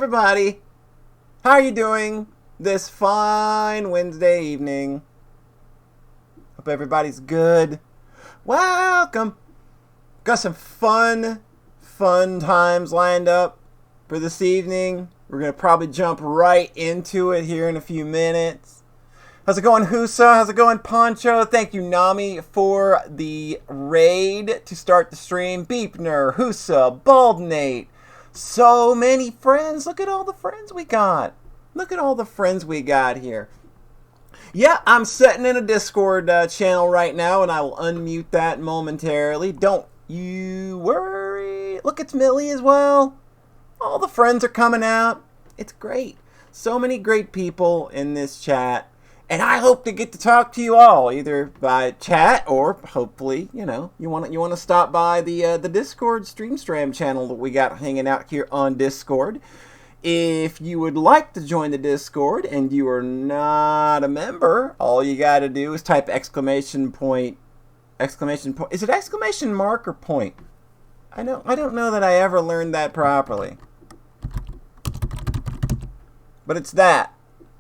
everybody. How are you doing this fine Wednesday evening? Hope everybody's good. Welcome. Got some fun times lined up for this evening. We're going to probably jump right into it here in a few minutes. How's it going, Husa? How's it going, Poncho? Thank you, Nami, for the raid to start the stream. Beepner, Husa, Baldnate. So many friends. Look at all the friends we got. Look at all the friends we got here. Yeah, I'm sitting in a Discord channel right now, and I will unmute that momentarily. Don't you worry. Look, it's Millie as well. All the friends are coming out. It's great. So many great people in this chat. And I hope to get to talk to you all, either by chat or hopefully, you want to stop by the Discord Stream channel that we got hanging out here on Discord. If you would like to join the Discord and you are not a member, all you got to do is type exclamation point. Is it exclamation mark or point? I don't know that I ever learned that properly. But it's that.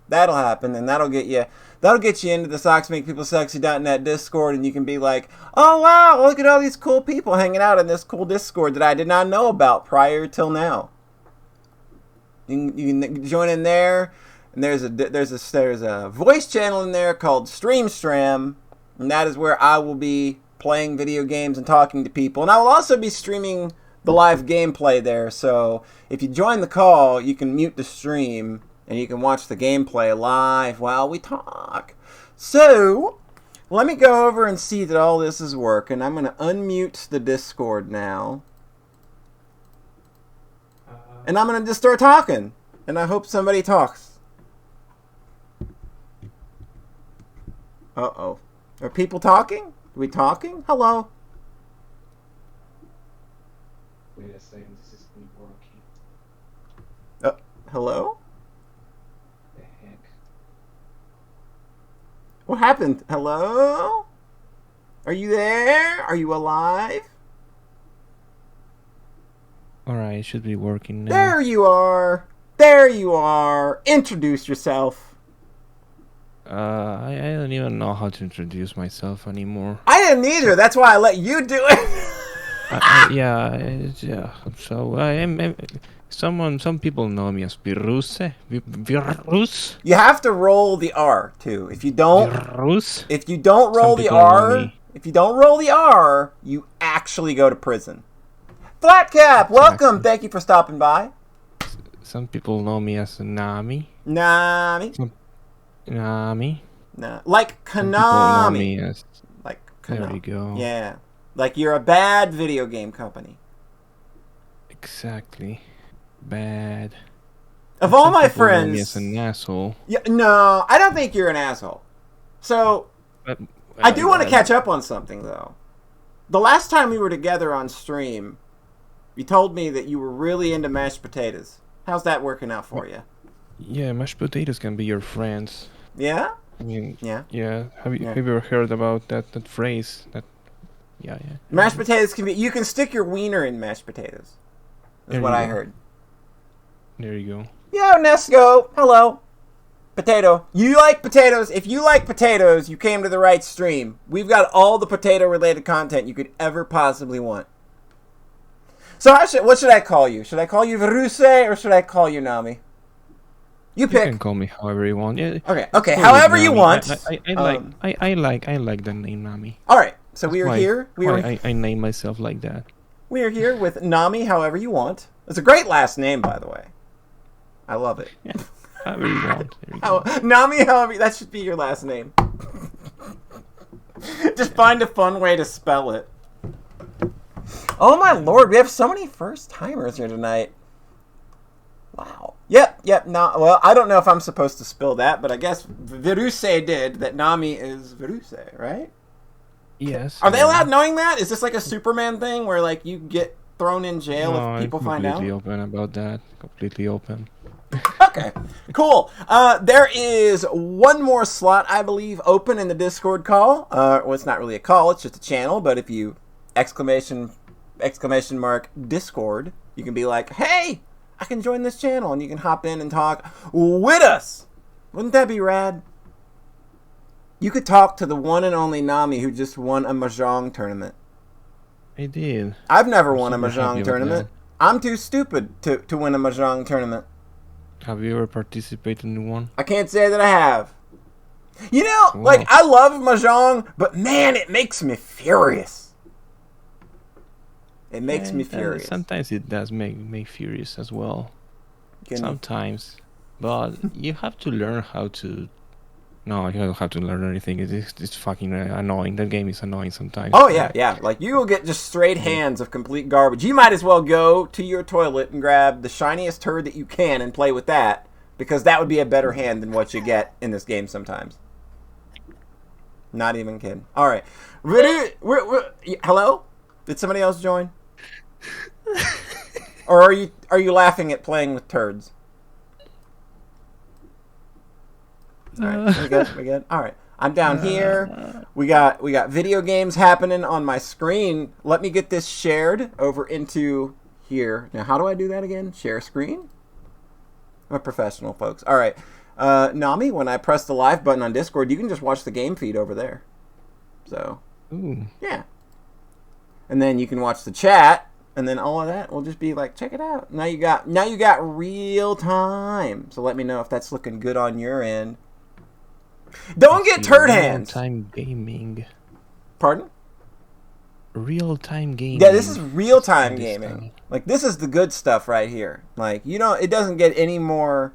That'll happen, and that'll get you into the SocksMakePeopleSexy.net Discord, and you can be like, oh wow, look at all these cool people hanging out in this cool Discord that I did not know about prior till now. You can join in there, and there's a voice channel in there called Stream, and that is where I will be playing video games and talking to people, and I will also be streaming the live gameplay there. So if you join the call, you can mute the stream. And you can watch the gameplay live while we talk. So, let me go over and see that all this is working. I'm going to unmute the Discord now. And I'm going to just start talking. And I hope somebody talks. Uh-oh. Are people talking? Are we talking? Hello? Wait a second, this isn't working. Hello? What happened? Hello? Are you there? Are you alive? Alright, it should be working now. There you are. There you are. Introduce yourself. I don't even know how to introduce myself anymore. I didn't either. That's why I let you do it. Yeah. So some people know me as Virus. You have to roll the R too. If you don't roll the R, you actually go to prison. Flatcap, welcome. Thank you for stopping by. Some people know me as Nami. Nami. Like Konami. Some people know me as... Like Konami. There you go. Yeah. Like you're a bad video game company. Exactly. Bad. Of all my Know me friends, as an asshole. yeah, no, I don't think you're an asshole. So, I do want to catch up on something though. The last time we were together on stream, you told me that you were really into mashed potatoes. How's that working out for you? Yeah, mashed potatoes can be your friends. Yeah? I mean, Yeah. Have you ever heard about that phrase? Yeah. Mashed potatoes can be. You can stick your wiener in mashed potatoes. That's what I heard. There you go. Yo, Nesco. Hello. Potato. You like potatoes? If you like potatoes, you came to the right stream. We've got all the potato-related content you could ever possibly want. So, what should I call you? Should I call you Viruse or should I call you Nami? You pick. You can call me however you want. Yeah. Okay. However you want. I like the name Nami. All right. So we are here. I name myself like that. We are here with Nami, however you want. It's a great last name, by the way. I love it. Yeah, however you want. There you go. Nami, however, that should be your last name. Just find a fun way to spell it. Oh my lord, we have so many first timers here tonight. Wow. Yep. No, well, I don't know if I'm supposed to spill that, but I guess Viruse did that. Nami is Viruse, right? Yes. Are they allowed knowing that? Is this like a Superman thing where like you get thrown in jail if people find out? Completely open about that. Completely open. Okay, cool. There is one more slot, I believe, open in the Discord call. Well, it's not really a call; it's just a channel. But if you exclamation mark Discord, you can be like, "Hey, I can join this channel and you can hop in and talk with us. Wouldn't that be rad? You could talk to the one and only Nami who just won a Mahjong tournament. I did. I've never I'm won a super happy Mahjong about tournament. I'm too stupid to win a Mahjong tournament. Have you ever participated in one? I can't say that I have. You know, Wow. like, I love Mahjong, but man, it makes me furious. It makes me furious. Sometimes it does make furious as well. Can- Sometimes. But you have to learn how to... No, you don't have to learn anything. It's fucking annoying. That game is annoying sometimes. Oh, yeah. Like, you will get just straight hands of complete garbage. You might as well go to your toilet and grab the shiniest turd that you can and play with that, because that would be a better hand than what you get in this game sometimes. Not even kidding. All right. Hello? Did somebody else join? Or are you laughing at playing with turds? All right, we good. All right, I'm down here. We got video games happening on my screen. Let me get this shared over into here. Now, how do I do that again? Share screen. I'm a professional, folks. All right, Nami. When I press the live button on Discord, you can just watch the game feed over there. So, Ooh. yeah, and then you can watch the chat, and then all of that will just be like, check it out. Now you got real time. So let me know if that's looking good on your end. Don't get turd hands. Real-time gaming. Pardon? Real-time gaming. Yeah, this is real-time This gaming. time. Like, this is the good stuff right here. Like, it doesn't get any more,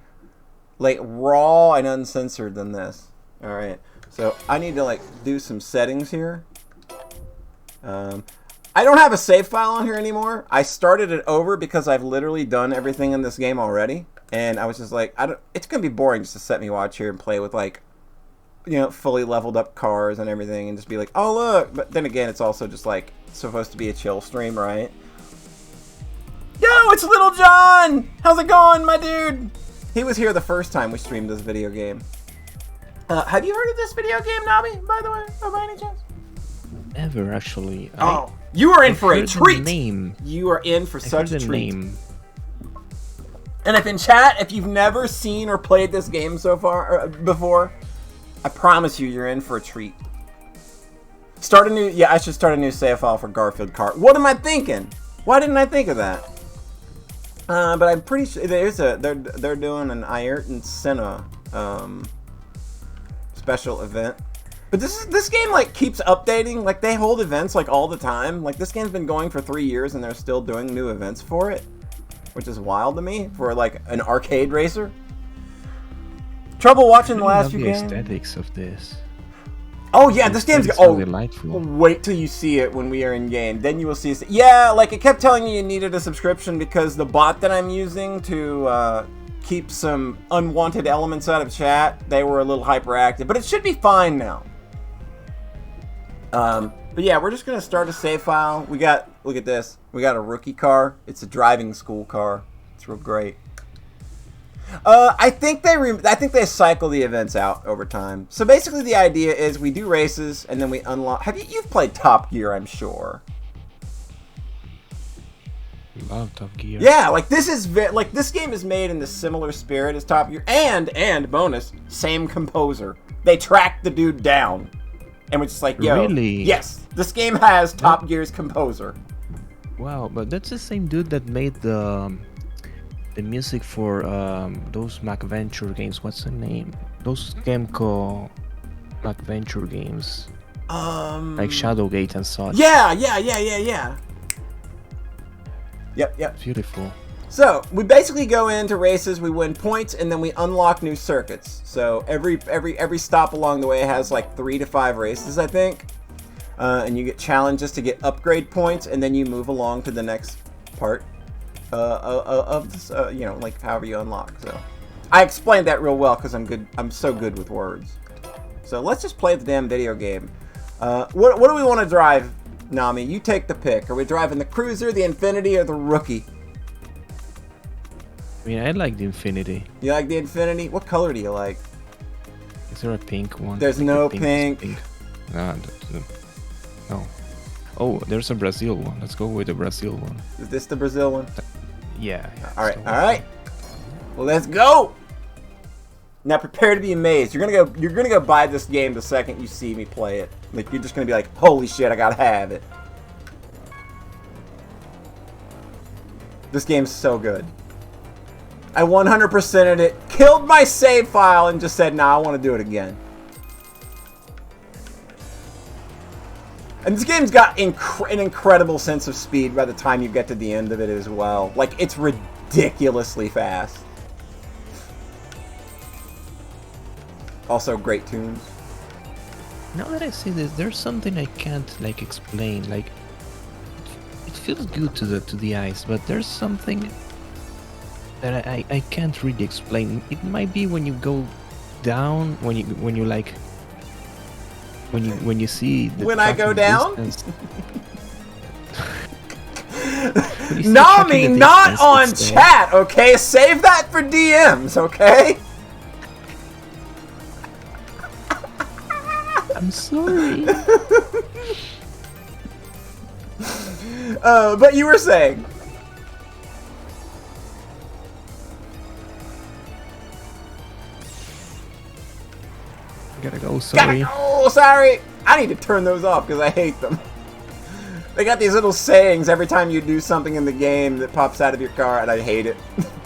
like, raw and uncensored than this. All right. So I need to, like, do some settings here. I don't have a save file on here anymore. I started it over because I've literally done everything in this game already. And I was just like, it's going to be boring just to set me watch here and play with, like, fully leveled up cars and everything and just be like, oh, look. But then again, it's also just, like, supposed to be a chill stream, right? Yo, it's Little John! How's it going, my dude? He was here the first time we streamed this video game. Have you heard of this video game, Nami, by the way? Oh, by any chance? Never, actually. Oh, you are in for a heard the treat! name. You are in for I such heard a the treat. name. And if in chat, if you've never seen or played this game so far or before, I promise you're in for a treat. I should start a new save file for Garfield Kart. What am I thinking? Why didn't I think of that? But I'm pretty sure they're doing an Ayrton Senna special event. But this game like keeps updating. Like they hold events like all the time. Like this game's been going for 3 years and they're still doing new events for it, which is wild to me for like an arcade racer. Trouble watching the last few games. Aesthetics of this. Oh yeah, this game's delightful. Wait till you see it when we are in game. Then you will see. Yeah, like it kept telling you needed a subscription because the bot that I'm using to keep some unwanted elements out of chat, they were a little hyperactive. But it should be fine now. But yeah, we're just gonna start a save file. Look at this. We got a rookie car. It's a driving school car. It's real great. I think they cycle the events out over time. So basically, the idea is we do races and then we unlock. You've played Top Gear, I'm sure. Love Top Gear. Yeah, like this game is made in the similar spirit as Top Gear, and bonus, same composer. They tracked the dude down, and we're just like, yo, really? Yes, this game has Top Gear's composer. Wow, but that's the same dude that made the music for those MacVenture games. What's the name? Those Gamco MacVenture games. Like Shadowgate and such. Yeah. Yep. Beautiful. So we basically go into races, we win points, and then we unlock new circuits. So every stop along the way has like 3 to 5 races, I think. And you get challenges to get upgrade points, and then you move along to the next part of this, like however you unlock. So I explained that real well because I'm so good with words. So let's just play the damn video game. What do we want to drive, Nami? You take the pick. Are we driving the Cruiser, the Infinity, or the Rookie? I mean, I like the Infinity. You like the Infinity? What color do you like? Is there a pink one? There's no pink. No. Oh, there's a Brazil one. Let's go with the Brazil one. Is this the Brazil one? Yeah. All right. Well, let's go. Now prepare to be amazed. You're gonna go buy this game the second you see me play it. Like you're just gonna be like, holy shit, I gotta have it. This game's so good. I 100%ed it, killed my save file, and just said, nah, I want to do it again. And this game's got an incredible sense of speed by the time you get to the end of it as well. Like, it's ridiculously fast. Also, great tunes. Now that I see this, there's something I can't like explain. Like, it feels good to the eyes, but there's something that I can't really explain. It might be when you go down, when you see the when I go down. Nami, not on chat, okay? Save that for DMs, okay? I'm sorry. But you were saying. Gotta go, sorry. Sorry. I need to turn those off because I hate them. They got these little sayings every time you do something in the game that pops out of your car, and I hate it.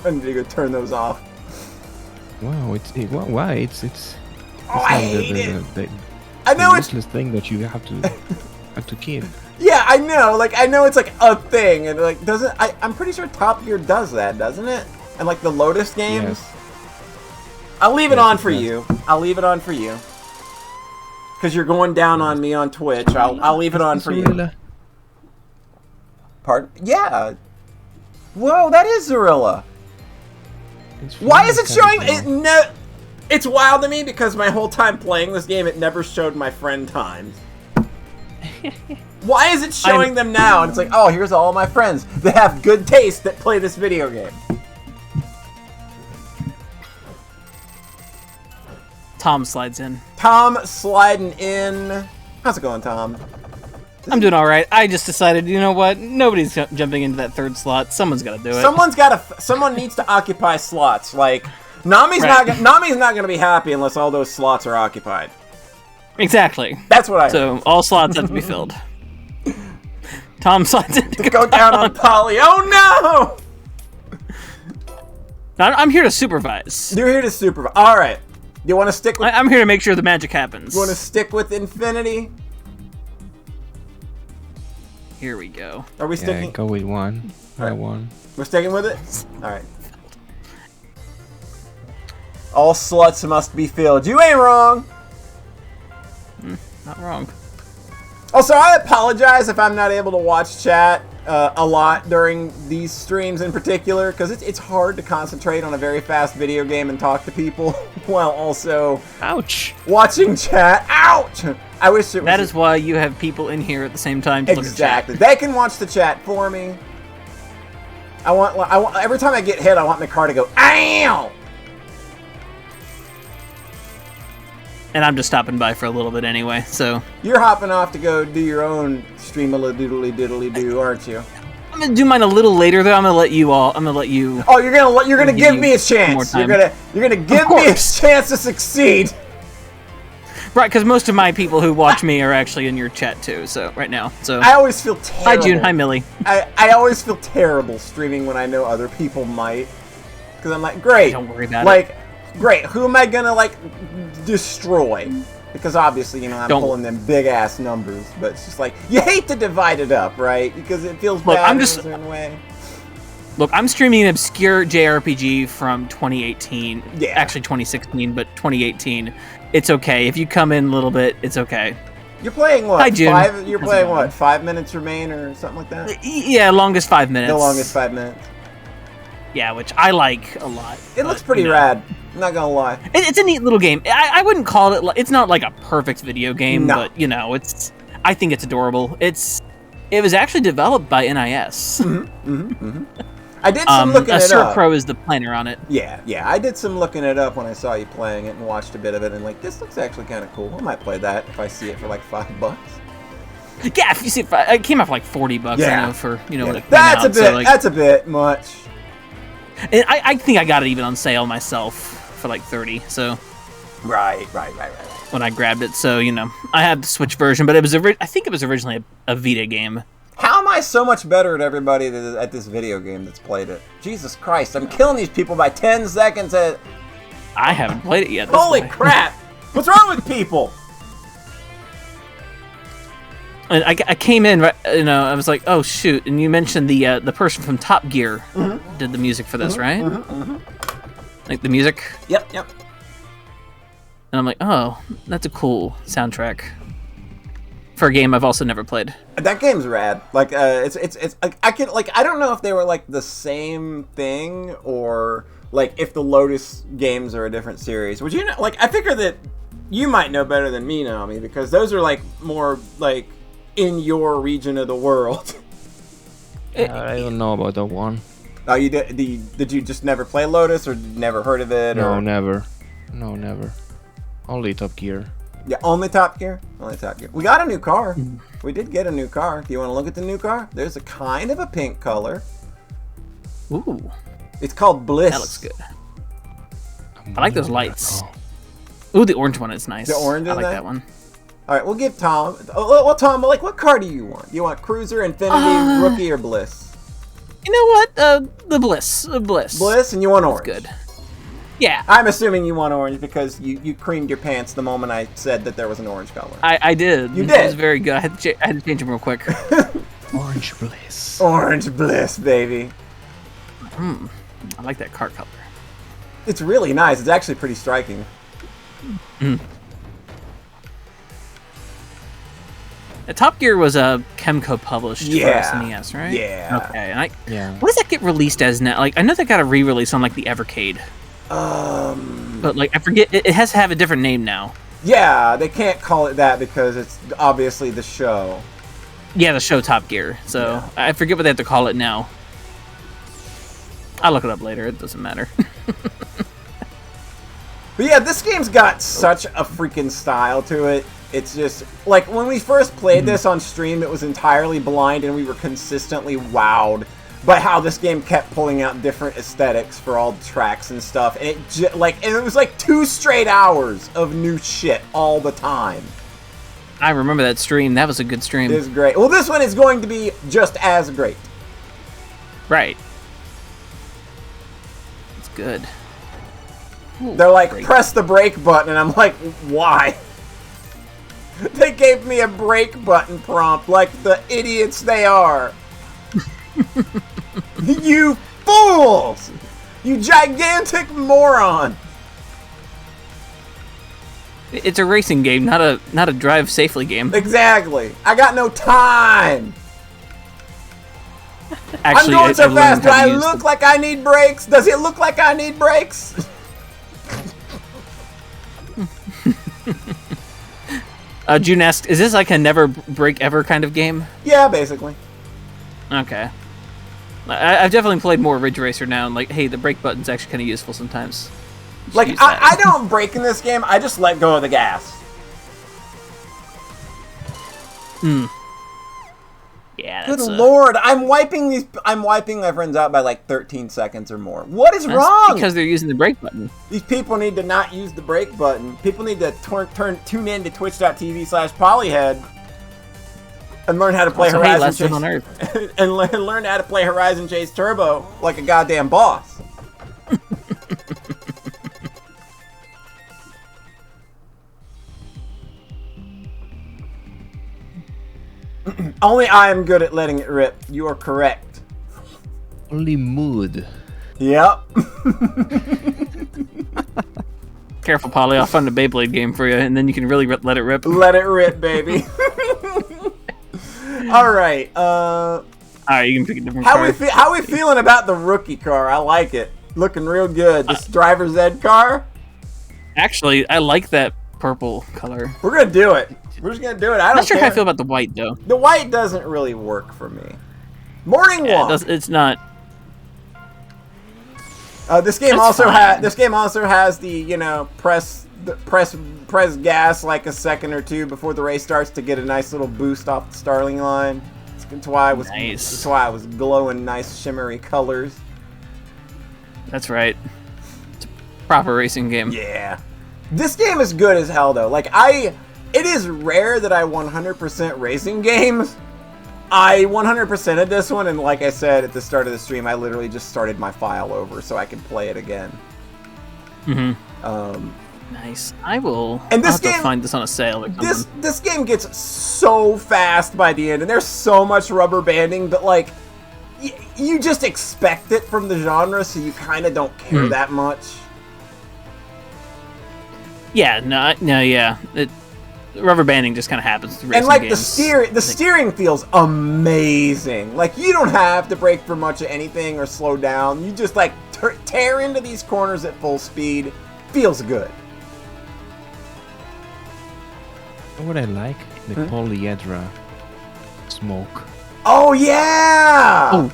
I need to go turn those off. Wow, why? It's I hate it. I know it's useless thing that you have to keep. Yeah, I know. Like, I know it's like a thing, and like, doesn't I'm pretty sure Top Gear does that, doesn't it? And like the Lotus games. Yes. I'll leave it on for you. I'll leave it on for you. Because you're going down on me on Twitch. I'll leave it on for you. Pardon? Yeah. Whoa, that is Zorilla. Why is it showing it? No, it's wild to me because my whole time playing this game, it never showed my friend times. Why is it showing them now? And it's like, oh, here's all my friends that have good taste that play this video game. Tom slides in. Tom sliding in. How's it going, Tom? I'm doing all right. I just decided, you know what? Nobody's jumping into that third slot. Someone's got to do it. Someone needs to occupy slots. Like Nami's not going to be happy unless all those slots are occupied. Exactly. That's what I. So all slots have to be filled. Tom slides in to go down on Polly. Oh no! I'm here to supervise. You're here to supervise. All right. You want to stick with... I'm here to make sure the magic happens. You want to stick with Infinity? Here we go. Are we sticking? Yeah, go with one. Right. One. We're sticking with it? Alright. All sluts must be filled. You ain't wrong! Not wrong. Also, I apologize if I'm not able to watch chat a lot during these streams in particular, because it's hard to concentrate on a very fast video game and talk to people while also watching chat. Ouch! I wish it was... That is why you have people in here at the same time to look at chat. They can watch the chat for me. I want every time I get hit, I want my car to go, ow! And I'm just stopping by for a little bit anyway, so... You're hopping off to go do your own stream-a-la-doodly-diddly-doo, aren't you? I'm gonna do mine a little later, though. I'm gonna let you... Oh, you're gonna give me a chance. You're gonna give me a chance to succeed. Right, because most of my people who watch me are actually in your chat, too, so... Right now, so... I always feel terrible. Hi, June. Hi, Millie. I always feel terrible streaming when I know other people might. Because I'm like, great. Don't worry about it. Great, who am I gonna, destroy? Because obviously, I'm pulling them big-ass numbers, but it's just like, you hate to divide it up, right? Because it feels bad in a certain way. Look, I'm streaming an obscure JRPG from 2018. Yeah. Actually, 2016, but 2018. It's okay. If you come in a little bit, it's okay. You're playing what? Hi, June. You're playing what? 5 minutes remain or something like that? Yeah, longest 5 minutes. The longest 5 minutes. Yeah, which I like a lot. It looks pretty rad. I'm not gonna lie. It's a neat little game. I wouldn't call it... It's not like a perfect video game, but, it's... I think it's adorable. It was actually developed by NIS. I did some looking it up. Pro is the planner on it. Yeah. I did some looking it up when I saw you playing it and watched a bit of it, and this looks actually kind of cool. I might play that if I see it for $5. Yeah, if you see it came out for $40. Yeah. I know for that's a bit. That's a bit much. And I think I got it even on sale myself for like 30. So Right. when I grabbed it, so I had the Switch version, but it was I think it was originally a Vita game. How am I so much better at everybody at this video game that's played it? Jesus Christ, I'm killing these people by 10 seconds at... I haven't played it yet. Holy crap! What's wrong with people? And I came in, right, I was like, oh shoot! And you mentioned the person from Top Gear did the music for this, right? Like the music. Yep. And I'm like, oh, that's a cool soundtrack for a game I've also never played. That game's rad. Like, it's like I don't know if they were like the same thing or like if the Lotus games are a different series. Would you know? Like, I figure that you might know better than me, Naomi, because those are like more like in your region of the world. I don't know about that one. Oh, you did? Did you just never play Lotus or never heard of it? No, or? never. No, never. Only Top Gear. Yeah, only Top Gear? Only Top Gear. We got a new car. We did get a new car. Do you want to look at the new car? There's a kind of a pink color. Ooh, It's called Bliss. that looks good. I like those lights. Ooh, the orange one is nice. The orange I is like nice? that one. All right, we'll give Tom... Well, Tom, like, what car do you want? You want Cruiser, Infinity, Rookie, or Bliss? You know what? The Bliss. Bliss, and you want orange? Good. Yeah. I'm assuming you want orange because you creamed your pants the moment I said that there was an orange color. I did. You It did? was very good. I had to change them real quick. Orange Bliss. Orange Bliss, baby. I like that car color. It's really nice. It's actually pretty striking. Top Gear was a Chemco published for Yeah. SNES, right? Yeah. Okay. And Yeah. what does that get released as now? Like, I know they got a re-release on like the Evercade, but like I forget. It has to have a different name now. Yeah, they can't call it that because it's obviously the show. Yeah, the show Top Gear. So I forget what they have to call it now. I'll look it up later. It doesn't matter. But yeah, this game's got such a freaking style to it. It's just, like, when we first played this on stream, it was entirely blind, and we were consistently wowed by how this game kept pulling out different aesthetics for all the tracks and stuff. And it was like 2 straight hours of new shit all the time. I remember that stream. That was a good stream. It was great. Well, this one is going to be just as great. Right. It's good. Ooh, They're like, great. press the brake button, and I'm like, why? They gave me a brake button prompt like the idiots they are. You fools! You gigantic moron! It's a racing game, not a drive safely game. Exactly. I got no time. Actually, I'm going so learned fast. Do how to I use look like I need brakes? Does it look like I need brakes? June asks, is this like a never break ever kind of game? Yeah, basically. Okay. I've definitely played more Ridge Racer now, and like, hey, the brake button's actually kind of useful sometimes. You should Like, use that. I don't brake in this game. I just let go of the gas. Yeah, Good that's lord, I'm wiping my friends out by like 13 seconds or more. What is wrong? because they're using the brake button. These people need to not use the brake button. People need to tune in to twitch.tv/polyhead and learn how to play Also, hey, Horizon LastZimOnEarth. Chase and learn how to play Horizon Chase Turbo like a goddamn boss. Only I am good at letting it rip. You are correct. Only mood. Yep. Careful, Polly. I'll find a Beyblade game for you, and then you can really let it rip. Let it rip, baby. All right. Alright, you can pick a different How car. we feeling about the rookie car? I like it. Looking real good. This driver's ed car. Actually, I like that purple color. We're gonna do it. We're just gonna do it. I I'm don't not sure care. how I feel about the white, though. The white doesn't really work for me. Morning Yeah, walk. it's not. This game That's also fine. has the press gas like a second or two before the race starts to get a nice little boost off the starting line. That's why I was Nice. That's why I was glowing nice shimmery colors. That's right. It's a proper racing game. Yeah. This game is good as hell, though. Like, it is rare that I 100% racing games. I 100%ed this one, and like I said at the start of the stream, I literally just started my file over so I could play it again. Nice. I will. And this I'll have game, to find this on a sale. Or this game gets so fast by the end, and there's so much rubber banding, but like, you just expect it from the genre, so you kind of don't care that much. Yeah. Yeah. Rubber banding just kind of happens to racing and like games. the steering feels amazing. Like, you don't have to brake for much of anything or slow down. You just like tear into these corners at full speed. Feels good. You know what I like? The polyhedra smoke. Oh yeah! Oh.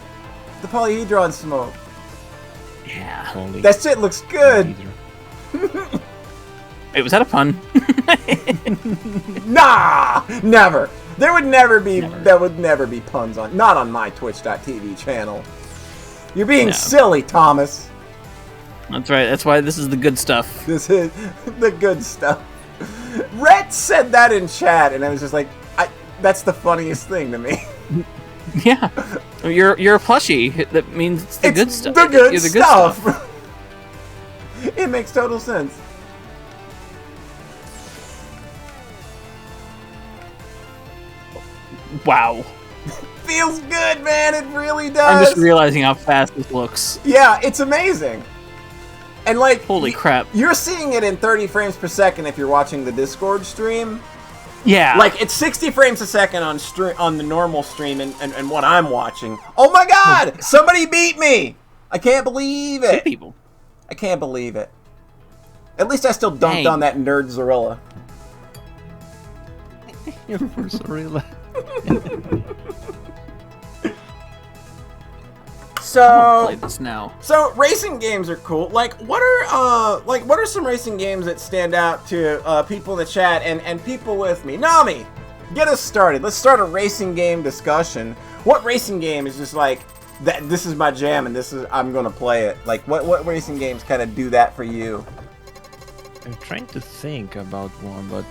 The polyhedron smoke. Yeah. That shit looks good. Wait, was that a pun? Nah, never. There would never be. There would never be puns on. Not on my Twitch.tv channel. You're being silly, Thomas. That's right. That's why this is the good stuff. This is the good stuff. Rhett said that in chat, and I was just like, that's the funniest thing to me. Yeah. You're a plushie. That means it's the good stuff. The good You're the stuff. Good stuff. It makes total sense. Wow. Feels good, man. It really does. I'm just realizing how fast this looks. Yeah, it's amazing. And like, holy crap. You're seeing it in 30 frames per second if you're watching the Discord stream. Yeah. Like, it's 60 frames a second on the normal stream and what I'm watching. Oh my god! Somebody beat me! I can't believe it. 2 people. I can't believe it. At least I still dunked on that nerd Zorilla. You're Zorilla. So play this now. So racing games are cool. Like, what are some racing games that stand out to people in the chat and people with me? Nami, get us started. Let's start a racing game discussion. What racing game is just like that? This is my jam, and I'm gonna play it. Like, what racing games kind of do that for you? I'm trying to think about one, but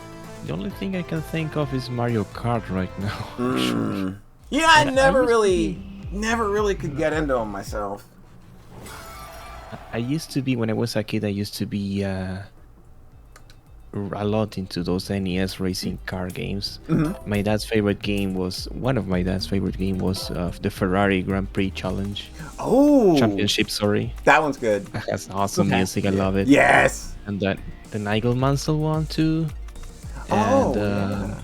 the only thing I can think of is Mario Kart right now. Sure. Yeah, I never really could get into them myself. I used to be, when I was a kid, I used to be a lot into those NES racing car games. Mm-hmm. My dad's favorite game was, one of my dad's favorite game was the Ferrari Grand Prix Challenge. Oh! Championship, sorry. That one's good. It has awesome music, I love it. Yes! And the Nigel Mansell one too. And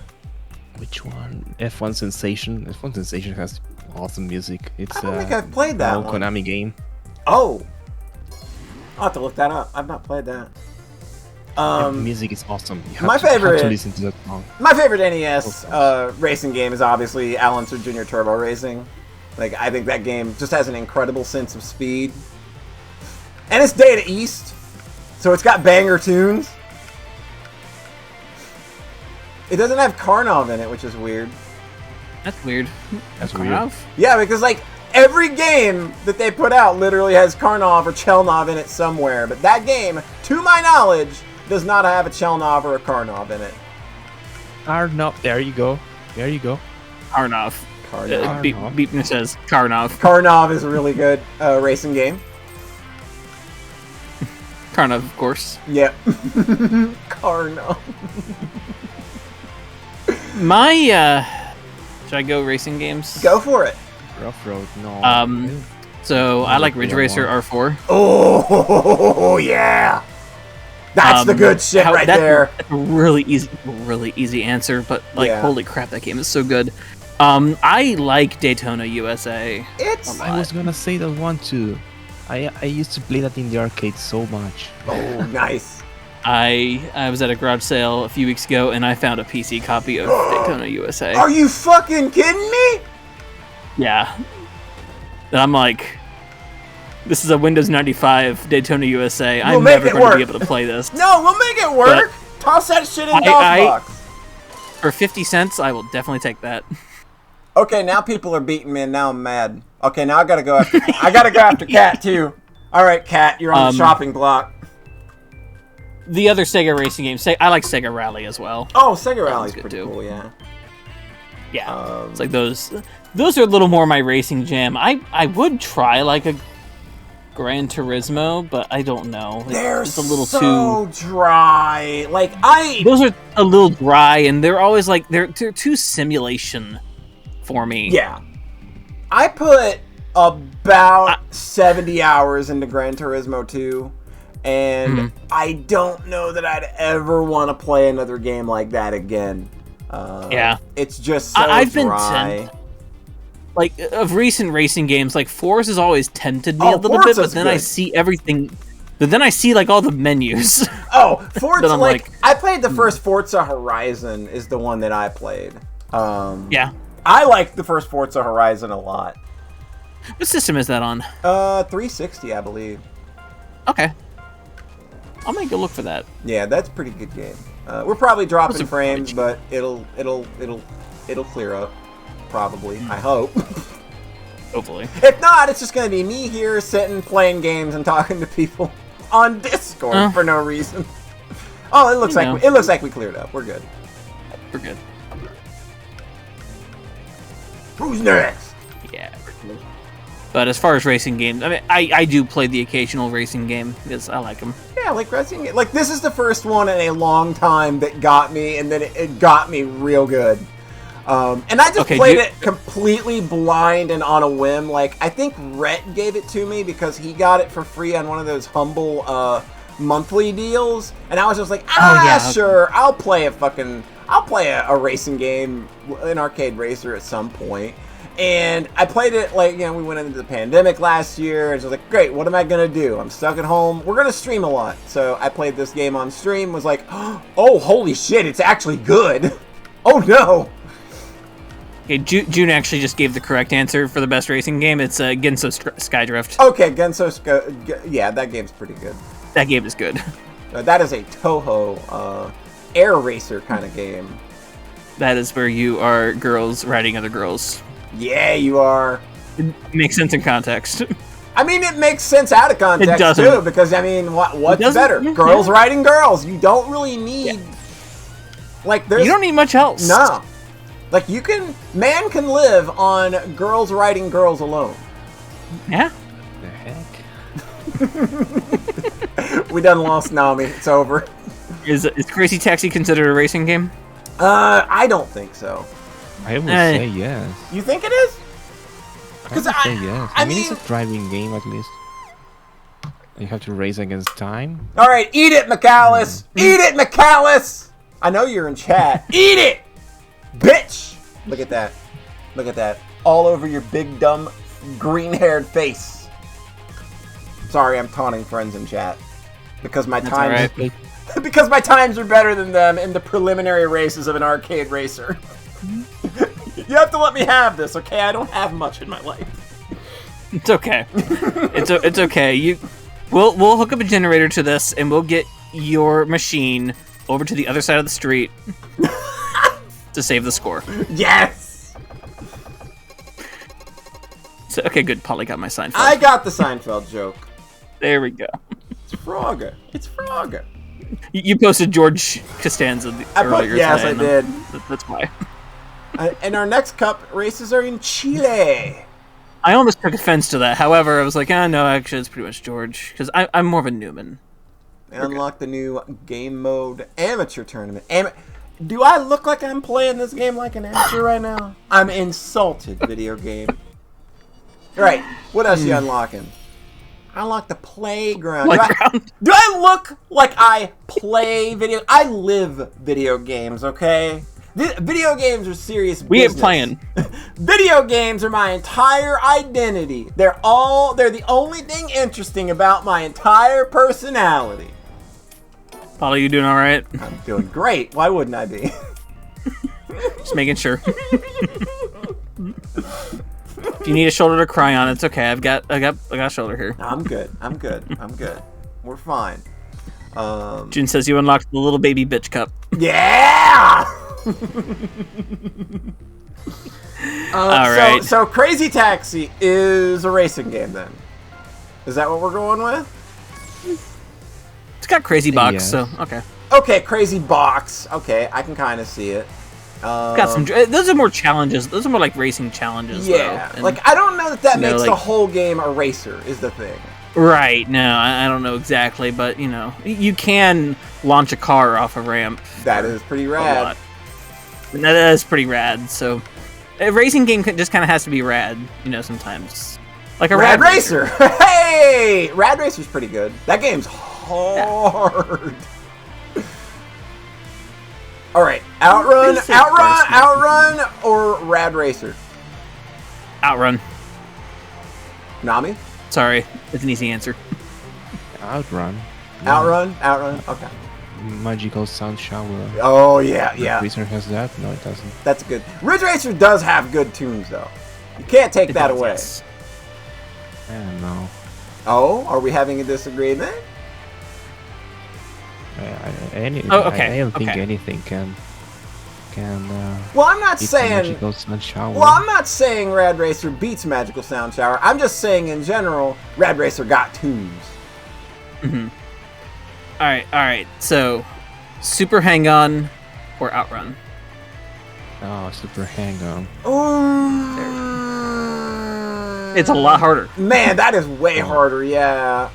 which one? F1 Sensation. F1 Sensation has awesome music. It's I don't think I've played that an old one. Konami game. Oh! I'll have to look that up. I've not played that. The music is awesome. You have my to, have favorite to listen to that song. My favorite NES racing game is obviously Alan Sir Jr. Turbo Racing. Like, I think that game just has an incredible sense of speed. And it's Data East, so it's got banger tunes. It doesn't have Karnov in it, which is weird. That's weird. That's Karnov? weird. Yeah, because like every game that they put out literally has Karnov or Chelnov in it somewhere, but that game, to my knowledge, does not have a Chelnov or a Karnov in it. Karnov. There you go. There you go. Karnov. Karnov. Beepner says Karnov. Karnov is a really good racing game. Karnov, of course. Yep. Karnov. Should I go racing games? Go for it. Rough Road. No. So I like Ridge Racer R4. Oh yeah. That's the good shit right there. That's a really easy answer, but like, holy crap, that game is so good. I like Daytona USA. I was gonna say that one too. I used to play that in the arcade so much. Oh, nice. I was at a garage sale a few weeks ago, and I found a PC copy of Daytona USA. Are you fucking kidding me? Yeah. And I'm like, this is a Windows 95 Daytona USA. I'm never going to be able to play this. No, we'll make it work. Toss that shit in DOSBox. For 50 cents, I will definitely take that. Okay, now people are beating me, and now I'm mad. Okay, now I gotta go after. I gotta go after Cat too. All right, Kat, you're on the shopping block. The other Sega racing games, I like Sega Rally as well. Oh, Sega Rally's good pretty too. cool, yeah. Yeah, it's like those are a little more my racing jam. I would try like a Gran Turismo, but I don't know. It's a little so too dry. Like those are a little dry, and they're always like they're too simulation for me. Yeah, I put about 70 hours into Gran Turismo 2, and I don't know that I'd ever want to play another game like that again. Yeah, it's just so I've dry. been like of recent racing games, like Forza has always tempted me a little bit, but then I see everything. But then I see like all the menus. Oh, Forza! like I played the first Forza Horizon is the one that I played. Yeah, I like the first Forza Horizon a lot. What system is that on? 360, I believe. Okay, I'll make a look for that. Yeah, that's a pretty good game. We're probably dropping frames, but it'll clear up. Probably, I hope. Hopefully. If not, it's just gonna be me here sitting playing games and talking to people on Discord for no reason. Oh, it looks like we cleared up. We're good. We're good. Who's next? Yeah. But as far as racing games, I mean, I do play the occasional racing game because I like them. Yeah, like racing game. Like this is the first one in a long time that got me, and then it got me real good. And I just played it completely blind and on a whim. Like, I think Rhett gave it to me because he got it for free on one of those humble monthly deals. And I was just like, sure, I'll play a racing game, an arcade racer at some point. And I played it, like, you know, we went into the pandemic last year, and I was like, great, what am I going to do? I'm stuck at home. We're going to stream a lot. So I played this game on stream, was like, oh, holy shit, it's actually good. Oh, no. Okay, June actually just gave the correct answer for the best racing game. It's Genso Skydrift. Okay, yeah, that game's pretty good. That game is good. That is a Toho air racer kind of game. That is where you are girls riding other girls. Yeah, you are. It makes sense in context. I mean, it makes sense out of context, too, because, I mean, what's better? Yeah. Girls riding girls. You don't really need... Yeah. Like, you don't need much else. No. Like, man can live on girls riding girls alone. Yeah. The heck? We done lost Nami. It's over. Is Crazy Taxi considered a racing game? I don't think so. I would say yes. You think it is? Because I would say yes. I mean, it's a driving game at least. You have to race against time. All right, eat it, McAllis. Eat it, McAllis. I know you're in chat. Eat it, bitch. Look at that. Look at that. All over your big, dumb, green-haired face. Sorry, I'm taunting friends in chat. Because my times... Right. Because my times are better than them in the preliminary races of an arcade racer. You have to let me have this, okay? I don't have much in my life. It's okay. It's okay. We'll hook up a generator to this, and we'll get your machine over to the other side of the street to save the score. Yes. So, okay, good. Polly got my Seinfeld. I got the Seinfeld joke. There we go. It's Frogger. It's Frogger. You posted George Costanza earlier. Yes, today, I did. That's why. And our next cup races are in Chile. I almost took offense to that. However, I was like, no, actually, it's pretty much George. Because I'm more of a Newman. Unlock the new game mode amateur tournament. Do I look like I'm playing this game like an amateur right now? I'm insulted, video game. All right, what else you unlocking? I unlock the playground. Do I look like I play video? I live video games, okay? Video games are serious business. We ain't playing. Video games are my entire identity. They're the only thing interesting about my entire personality. Polly, you doing all right? I'm doing great. Why wouldn't I be? Just making sure. If you need a shoulder to cry on, it's okay. I got a shoulder here. I'm good. We're fine. June says you unlocked the little baby bitch cup. Yeah! All right. So Crazy Taxi is a racing game then. Is that what we're going with? It's got crazy box, Yes. so okay. Okay, crazy box. Okay, I can kind of see it. Got some. Those are more challenges. Those are more like racing challenges. Yeah, though. And- like I don't know that you know, makes the like- whole game a racer. Is the thing. Right. No, I don't know exactly, but you know, you can launch a car off a ramp. That is pretty a rad. lot. And that is pretty rad. So, a racing game just kind of has to be rad. You know, sometimes. Like a Rad rad Racer. Hey, Rad Racer's pretty good. That game's hard. All right, Outrun, Basic Outrun, person. Outrun, or Rad Racer. Outrun. Nami, Sorry, it's an easy answer. Outrun. Outrun, Outrun. Okay. Magical Sound Shower. Oh yeah, yeah. Racer has that? No, it doesn't. That's good. Ridge Racer does have good tunes though. You can't take It that does, away. yes. I don't know. Oh, are we having a disagreement? Oh, okay, I don't think okay. anything can. Well, I'm not beat the saying. Magical Sound Shower. Well, I'm not saying Rad Racer beats Magical Sound Shower. I'm just saying in general, Rad Racer got tunes. All right. So, Super Hang On or Outrun. Oh, Super Hang On. It's a lot harder. Man, that is way harder. Yeah.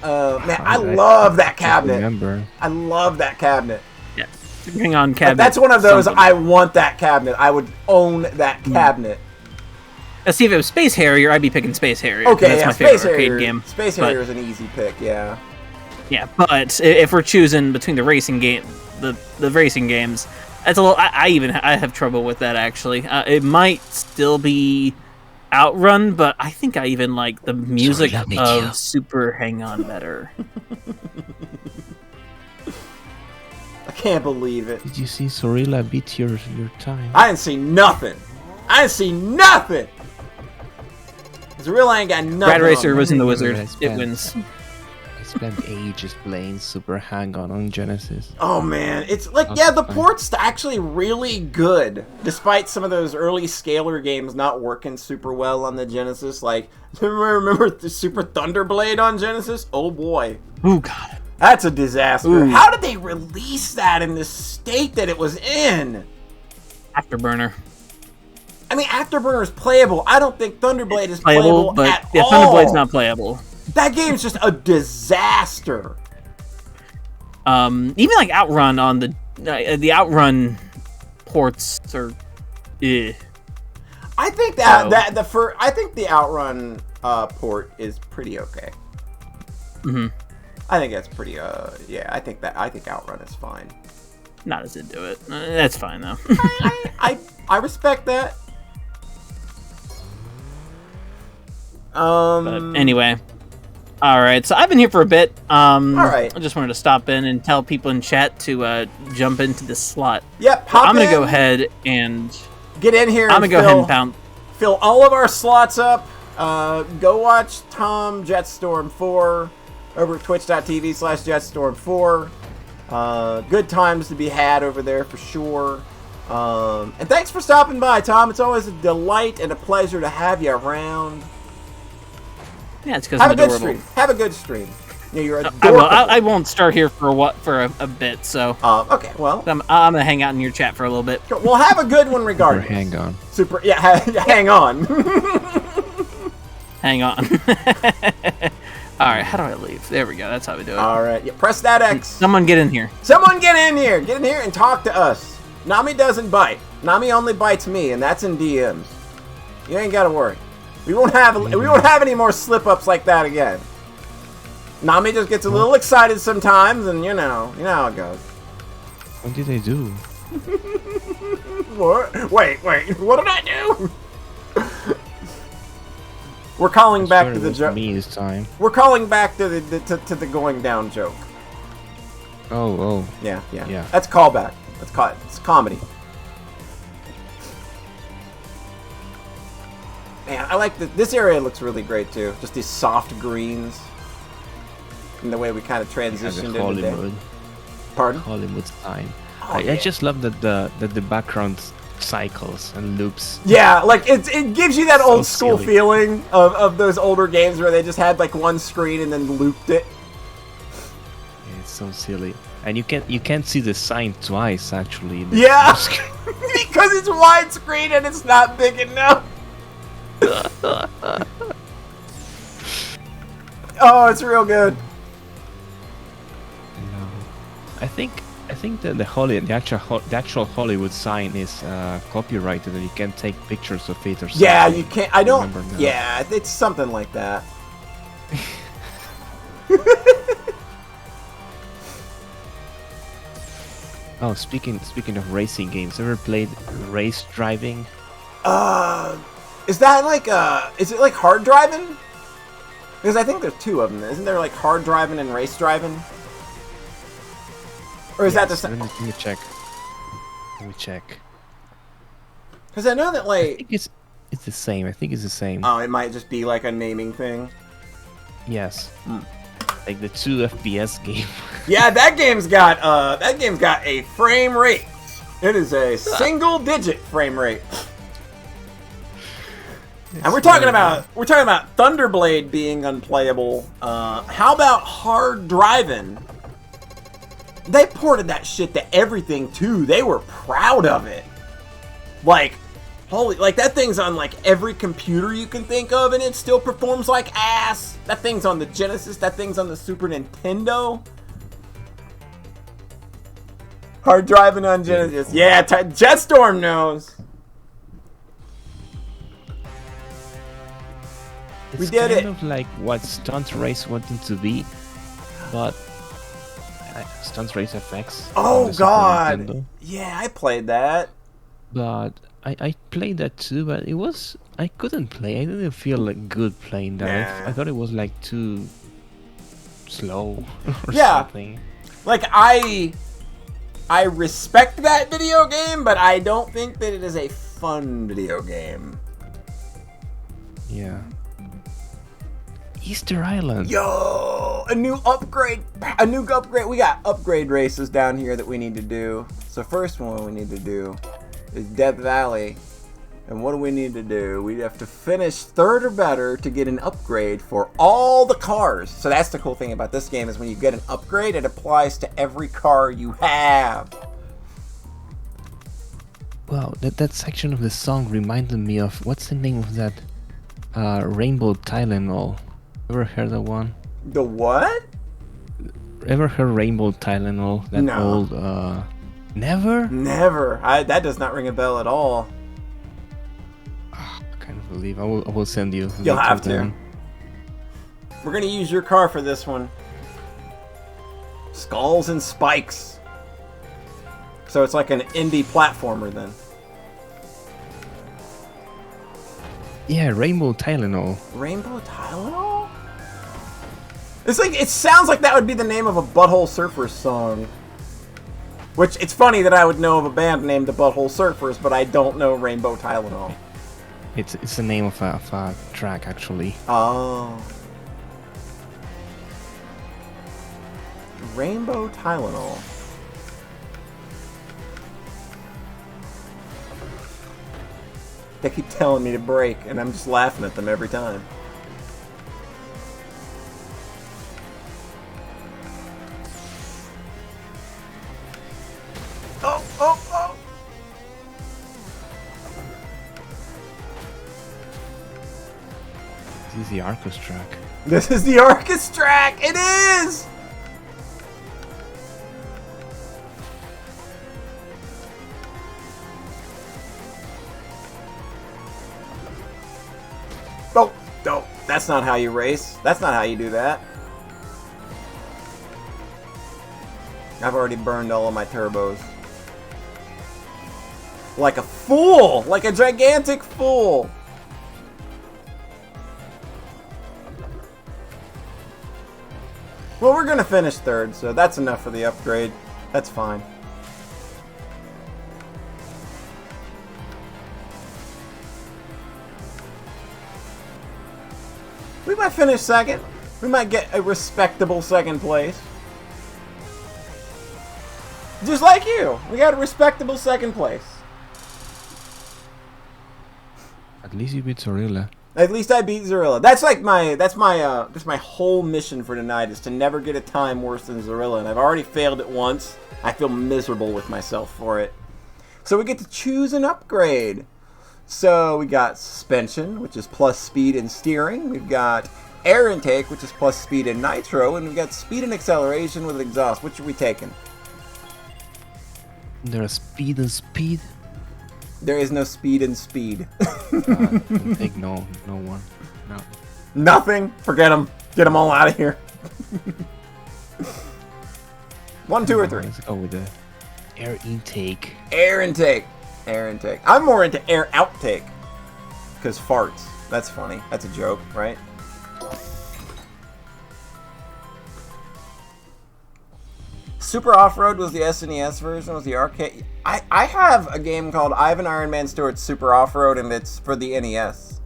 Man, I I love that I cabinet. remember. I love that cabinet. Yeah. Super Hang On But cabinet. that's one of those. something. I want that cabinet. I would own that cabinet. Let's see if it was Space Harrier. I'd be picking Space Harrier. 'cause Okay, that's yeah, my favorite Space arcade Harrier. game. Space But- Harrier is an easy pick. Yeah. Yeah, but if we're choosing between the racing game, the racing games, that's a little. I have trouble with that actually. It might still be Outrun, but I think I even like the music let me of kill. Super Hang On better. I can't believe it. Did you see Sorilla beat your time? I didn't see nothing. I didn't see nothing. Zorilla ain't got nothing. Rad Racer on was in the remember Wizard. I It spent- wins. I spent ages playing Super Hang On Genesis. Oh man, it's like Oh, yeah, the fine. port's actually really good, despite some of those early scalar games not working super well on the Genesis. Like, remember the Super Thunderblade on Genesis? Oh boy, Oh God. that's a disaster. Ooh. How did they release that in the state that it was in? Afterburner. I mean, Afterburner's playable. I don't think Thunderblade is Playable, but at yeah, all. Thunderblade's not playable. That game's just a disaster. Even like Outrun on the Outrun ports are. Eh. I think that So- I think the Outrun port is pretty okay. Mhm. I think that's pretty yeah, I think Outrun is fine. Not as into it. That's fine though. I respect that. But anyway. Alright, so I've been here for a bit. Alright. I just wanted to stop in and tell people in chat to jump into this slot. Yep, pop I'm gonna in, go ahead and get in here. I'm gonna and go ahead and pound. fill all of our slots up. Go watch Tom Jetstorm 4 over at twitch.tv/Jetstorm4. Good times to be had over there for sure. And thanks for stopping by, Tom. It's always a delight and a pleasure to have you around. Yeah, it's because Have I'm a good adorable. stream. Have a good stream. Yeah, you're I adorable. will. I won't start here for a bit, so Okay, well, I'm gonna hang out in your chat for a little bit. we'll have a good one Super regardless. Hang On. Super, yeah, hang on. Hang on. All right, how do I leave? There we go. That's how we do it. All right, yeah, press that X. Someone get in here. Someone get in here. Get in here and talk to us. Nami doesn't bite. Nami only bites me, and that's in DMs. You ain't gotta worry. We won't have any more slip ups like that again. Nami just gets a little excited sometimes, and you know how it goes. What did I do? What? Wait, what did I do? We're calling back Sure, to it the was joke. me this time. We're calling back to the going down joke. Oh. Yeah. Yeah. That's callback. It's comedy. Man, I like this area looks really great too. Just these soft greens. And the way we kind of transitioned into Hollywood. day. Pardon? Hollywood time. Oh, I just love that the background cycles and loops. Yeah, like it gives you that So old school silly. feeling of those older games where they just had like one screen and then looped it. It's so silly, and you can't see the sign twice actually. in the Yeah, first screen. because it's widescreen and it's not big enough. Oh, it's real good. No. I think that the actual Hollywood sign is copyrighted, and you can't take pictures of it or something. Yeah, you can't. I don't. remember now. Yeah, it's something like that. Oh, speaking of racing games, ever played Race Driving? Is that like is it like hard driving? Because I think there's two of them. Isn't there like hard driving and race driving? Or is that the Yes, same? let me check. Let me check. Because I know that I like think it's the same. I think it's the same. oh, it might just be like a naming thing. Yes. Like the 2 FPS game. Yeah, that game's got a frame rate. It is a single digit frame rate. And we're talking about Thunderblade being unplayable. How about hard driving? They ported that shit to everything too. They were proud of it. Like, holy, like that thing's on like every computer you can think of, and it still performs like ass. That thing's on the Genesis. That thing's on the Super Nintendo. Hard driving on Genesis. Yeah, Jetstorm knows. We It's did kind it. of like what Stunt Race wanted to be, but Stunt Race FX. on Oh the Super god. Nintendo. Yeah, I played that. But I played that too, but I couldn't play. I didn't feel like good playing that. Nah. I thought it was like too slow or Yeah. something. Like I respect that video game, but I don't think that it is a fun video game. Yeah. Easter Island. Yo, a new upgrade. We got upgrade races down here that we need to do. So first one we need to do is Death Valley. And what do we need to do? We have to finish third or better to get an upgrade for all the cars. So that's the cool thing about this game is when you get an upgrade, it applies to every car you have. Wow, that section of the song reminded me of what's the name of that Rainbow Tylenol? Ever heard that one? The what? Ever heard Rainbow Tylenol? That No. old never? Never. That does not ring a bell at all. I can't believe I will send you. You'll later have to. then. We're gonna use your car for this one. Skulls and Spikes. So it's like an indie platformer then. Yeah, Rainbow Tylenol. Rainbow Tylenol? It's like it sounds like that would be the name of a Butthole Surfers song. Which it's funny that I would know of a band named the Butthole Surfers, but I don't know Rainbow Tylenol. It's the name of a track actually. Oh. Rainbow Tylenol. They keep telling me to break, and I'm just laughing at them every time. Oh, oh, oh! This is the Arcos track. This is the Arcus track! It is! Oh, no, that's not how you race. That's not how you do that. I've already burned all of my turbos. Like a fool! Like a gigantic fool! Well, we're gonna finish third, so that's enough for the upgrade. That's fine. We might finish second. We might get a respectable second place. Just like you. We got a respectable second place. At least you beat Zorilla. At least I beat Zorilla. That's like my whole mission for tonight is to never get a time worse than Zorilla, and I've already failed it once. I feel miserable with myself for it. So we get to choose an upgrade. So we got suspension, which is plus speed and steering. We've got air intake, which is plus speed and nitro, and we've got speed and acceleration with exhaust. Which are we taking? There's speed and speed. There is no speed and speed. Take no one. No. Nothing. Forget them. Get them all out of here. 1, 2, or 3. Let's go with the air intake. Air intake. Air intake. I'm more into air outtake. Because farts. That's funny. That's a joke, right? Super Off-Road was the SNES version, was the arcade. I have a game called Ivan Iron Man Stewart's Super Off-Road, and it's for the NES.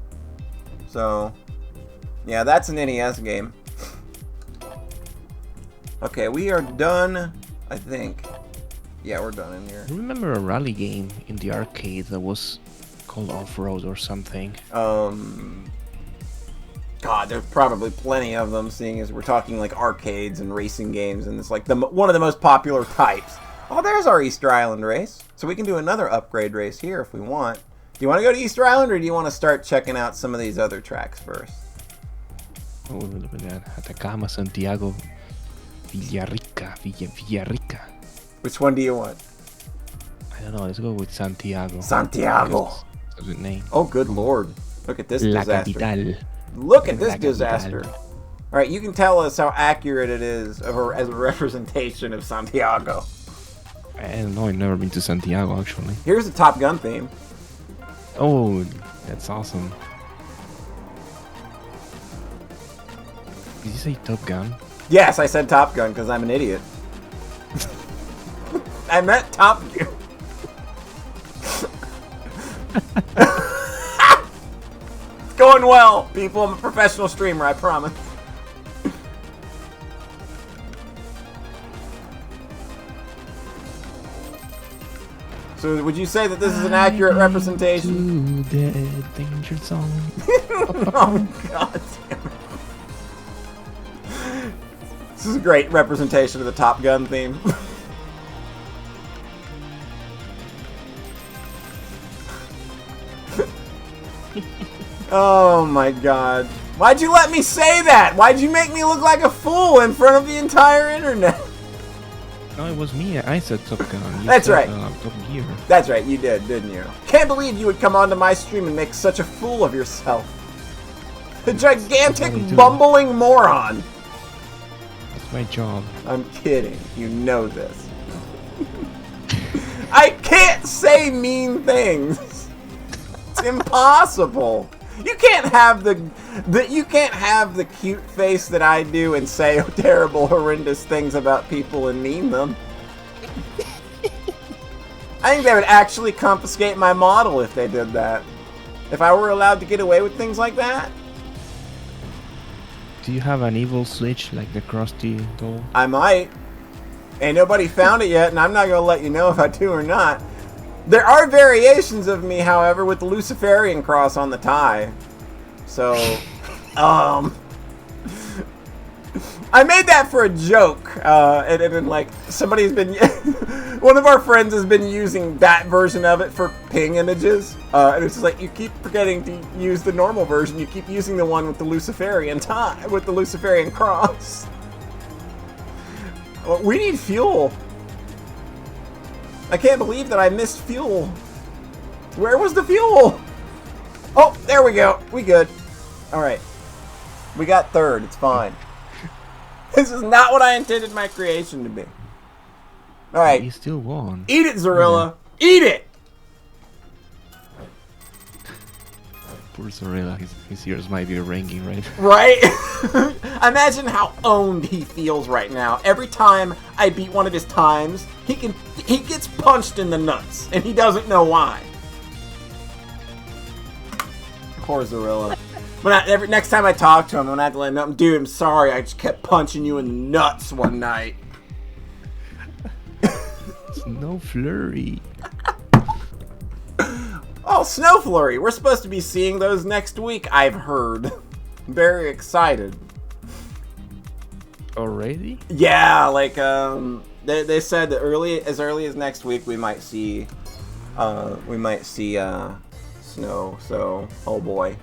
So, yeah, that's an NES game. Okay, we are done, I think. Yeah, we're done in here. I remember a rally game in the arcade that was called Off-Road or something. God, there's probably plenty of them, seeing as we're talking like arcades and racing games, and it's like one of the most popular types. Oh, there's our Easter Island race. So we can do another upgrade race here if we want. Do you want to go to Easter Island, or do you want to start checking out some of these other tracks first? Oh, look at that. Atacama, Santiago, Villarrica. Which one do you want? I don't know, let's go with Santiago. Santiago. That's a good name. Oh, good lord. Look at this La disaster. capital. Look at this La disaster. capital. Alright, you can tell us how accurate it is as a representation of Santiago. I don't know, I've never been to Santiago actually. Here's the Top Gun theme. Oh, that's awesome. Did you say Top Gun? Yes, I said Top Gun because I'm an idiot. I meant Top Gun. It's going well, people. I'm a professional streamer, I promise. So would you say that this is an accurate representation? To the danger zone. Oh, God damn it. This is a great representation of the Top Gun theme. Oh my god. Why'd you let me say that? Why'd you make me look like a fool in front of the entire internet? No, it was me. I said Top Gun. You That's said, right. Top Gear. That's right, you did, didn't you? Can't believe you would come onto my stream and make such a fool of yourself. A gigantic, bumbling moron. That's my job. I'm kidding. You know this. I can't say mean things. It's impossible. You can't have the cute face that I do and say terrible, horrendous things about people and mean them. I think they would actually confiscate my model if they did that. If I were allowed to get away with things like that. Do you have an evil switch like the Krusty doll? I might. Ain't nobody found it yet, and I'm not gonna let you know if I do or not. There are variations of me, however, with the Luciferian cross on the tie. So, I made that for a joke, and then like somebody's been, one of our friends has been using that version of it for ping images, and it's just like you keep forgetting to use the normal version. You keep using the one with the Luciferian tie, with the Luciferian cross. Well, we need fuel. I can't believe that I missed fuel. Where was the fuel? Oh, there we go. We good. All right. We got third. It's fine. This is not what I intended my creation to be. All right. You still won. Eat it, Zorilla. Eat it. Poor Zorilla. His ears might be ringing, right? Right? Imagine how owned he feels right now. Every time I beat one of his times, he gets punched in the nuts, and he doesn't know why. Poor Zorilla. Next time I talk to him, I'm gonna have to let him know, dude, I'm sorry, I just kept punching you in the nuts one night. It's no flurry. Oh, Oh, Snow Flurry. We're supposed to be seeing those next week, I've heard. Very excited. Already? Yeah, like, they said that as early as next week we might see snow, so, oh boy.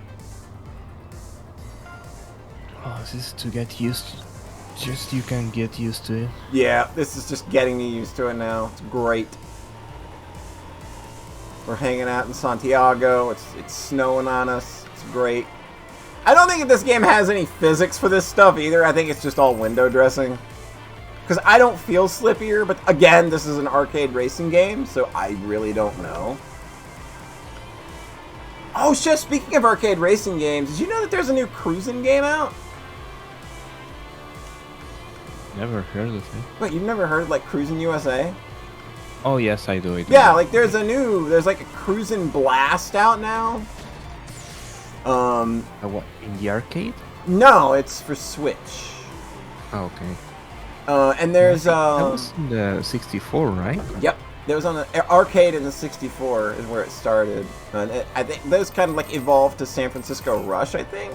Oh, this is to get used to. Just you can get used to it. Yeah, this is just getting me used to it now. It's great. We're hanging out in Santiago. It's snowing on us. It's great. I don't think this game has any physics for this stuff either. I think it's just all window dressing. Because I don't feel slippier, but again, this is an arcade racing game, so I really don't know. Oh shit, speaking of arcade racing games, did you know that there's a new cruising game out? Never heard of it. Wait, you've never heard like Cruising USA? Oh yes, I do. Yeah, like there's like a Cruising Blast out now. What, in the arcade? No, it's for Switch. Oh, okay. And there's that was in the 64, right? Yep, there was on the arcade in the 64 is where it started. And I think those kind of like evolved to San Francisco Rush, I think.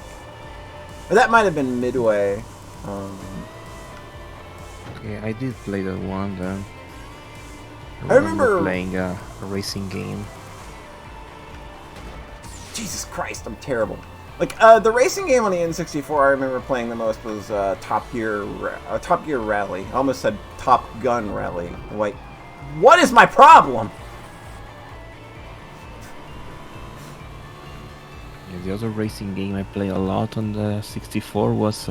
Or that might have been Midway. Okay, I did play that one then. I remember playing a racing game. Jesus Christ, I'm terrible. Like the racing game on the N64 I remember playing the most was Top Gear Rally. I almost said Top Gun Rally. Like, what is my problem? Yeah, the other racing game I played a lot on the 64 was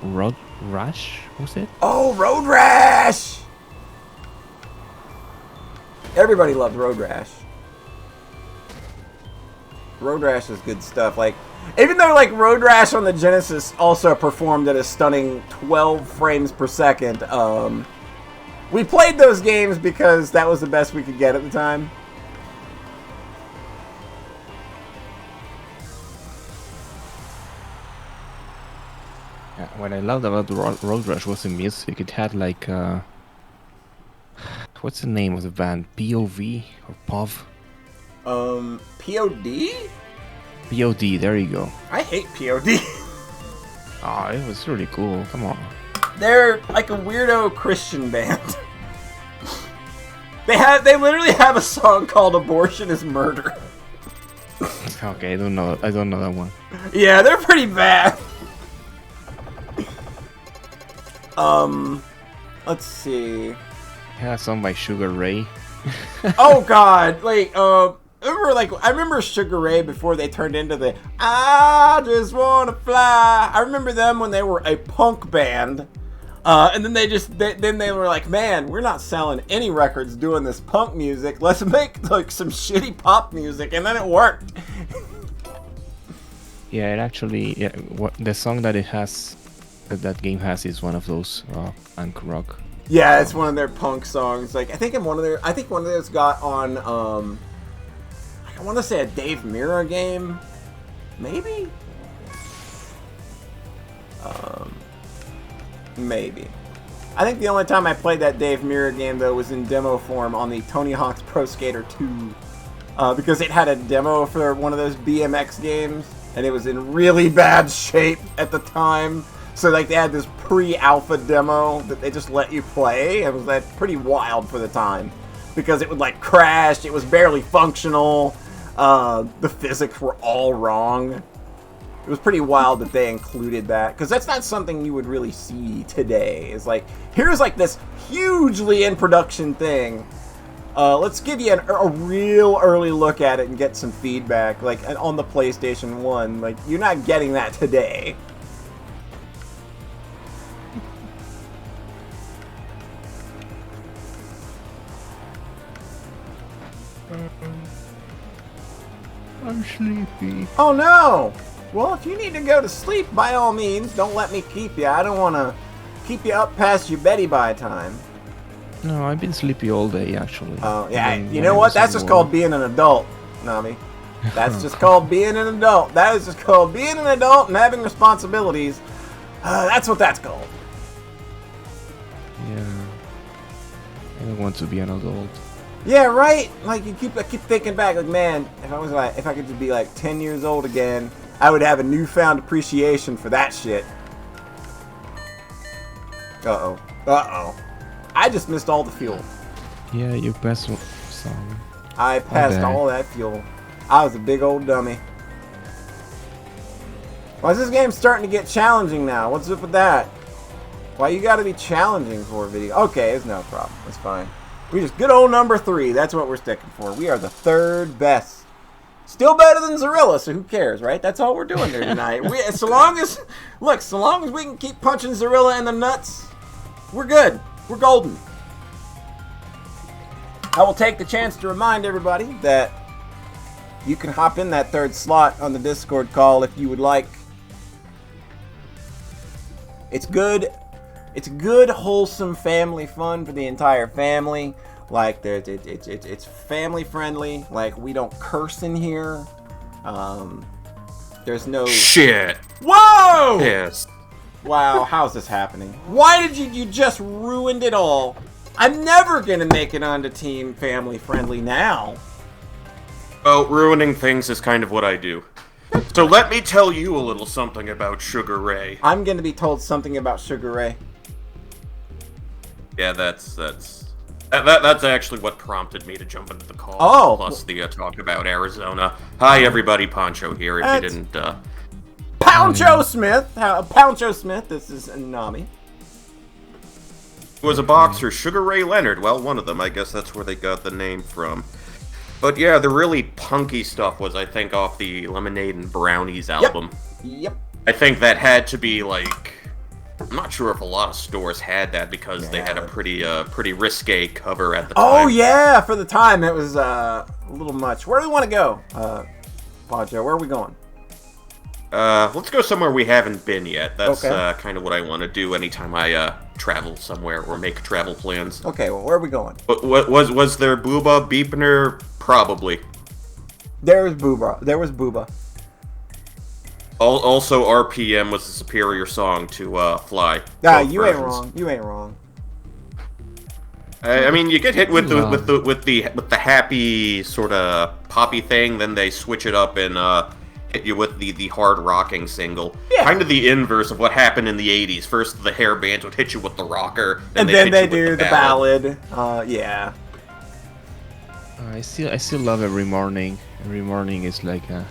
Road Rash, was it? Oh, Road Rash! Everybody loved Road Rash. Road Rash is good stuff. Like, even though like Road Rash on the Genesis also performed at a stunning 12 frames per second, we played those games because that was the best we could get at the time. Yeah, what I loved about the Road Rash was the music. It had like what's the name of the band? POV or POV? POD? POD, there you go. I hate POD. Oh, it was really cool. Come on. They're like a weirdo Christian band. They literally have a song called "Abortion is Murder." Okay, I don't know that one. Yeah, they're pretty bad. Let's see. Yeah, song by Sugar Ray. Oh God, like I remember Sugar Ray before they turned into the I Just Wanna Fly. I remember them when they were a punk band, and then they were like, man, we're not selling any records doing this punk music. Let's make like some shitty pop music, and then it worked. Yeah, it actually, the song that it has, that game has, is one of those punk rock. Yeah, it's one of their punk songs. Like I think one of those got on I want to say a Dave Mirra game, maybe. Maybe. I think the only time I played that Dave Mirra game though was in demo form on the Tony Hawk's Pro Skater 2, because it had a demo for one of those BMX games, and it was in really bad shape at the time. So like they had this pre-alpha demo that they just let you play. It was like pretty wild for the time because it would like crash. It was barely functional. The physics were all wrong. It was pretty wild that they included that because that's not something you would really see today. It's like here's like this hugely in production thing. Let's give you a real early look at it and get some feedback. Like on the PlayStation 1, like you're not getting that today. I'm sleepy. Oh no! Well, if you need to go to sleep, by all means, don't let me keep you. I don't want to keep you up past your Betty by time. No, I've been sleepy all day, actually. Oh, yeah. Even You when know I what? was That's at just work. called being an adult, Nami. That's just called being an adult. That is just called being an adult and having responsibilities. That's what that's called. Yeah. I don't want to be an adult. Yeah, right. Like I keep thinking back. Like, man, if I could just be like 10 years old again, I would have a newfound appreciation for that shit. Uh oh. I just missed all the fuel. Yeah, you passed some. I passed Okay. all that fuel. I was a big old dummy. Why is this game starting to get challenging now? What's up with that? Why you gotta be challenging for a video? Okay, it's no problem. It's fine. We just good old number 3. That's what we're sticking for. We are the 3rd best. Still better than Zorilla, so who cares, right? That's all we're doing here tonight. So long as we can keep punching Zorilla in the nuts, we're good. We're golden. I will take the chance to remind everybody that you can hop in that 3rd slot on the Discord call if you would like. It's good. It's good, wholesome family fun for the entire family. Like it's family friendly. Like we don't curse in here. There's no Shit. Whoa! Yes. Wow, how's this happening? Why did you just ruined it all? I'm never gonna make it onto Team Family Friendly now. Well, ruining things is kind of what I do. So let me tell you a little something about Sugar Ray. I'm gonna be told something about Sugar Ray. Yeah, that's actually what prompted me to jump into the call. Oh. Plus the talk about Arizona. Hi, everybody. Poncho here. If you That's- didn't. PaunchoSmith! PaunchoSmith, this is Nami. Was a boxer, Sugar Ray Leonard. Well, one of them. I guess that's where they got the name from. But yeah, the really punky stuff was, I think, off the Lemonade and Brownies album. Yep. I think that had to be like, I'm not sure if a lot of stores had that because they had a pretty risque cover at the time. Oh yeah, for the time it was a little much. Where do we want to go, Poncho? Where are we going? Let's go somewhere we haven't been yet. That's Okay. kind of what I want to do anytime I travel somewhere or make travel plans. Okay, well, where are we going? What was there Booba Beepner? Probably. There was Booba. Also, RPM was the superior song to Fly. Nah, Both you ain't versions. wrong. You ain't wrong. I mean, you get hit with the happy sort of poppy thing, then they switch it up and hit you with the hard rocking single. Yeah. Kind of the inverse of what happened in the 80s. First, the hair bands would hit you with the rocker, And then they hit you do with the ballad. Yeah. I still love Every Morning. Every Morning is like a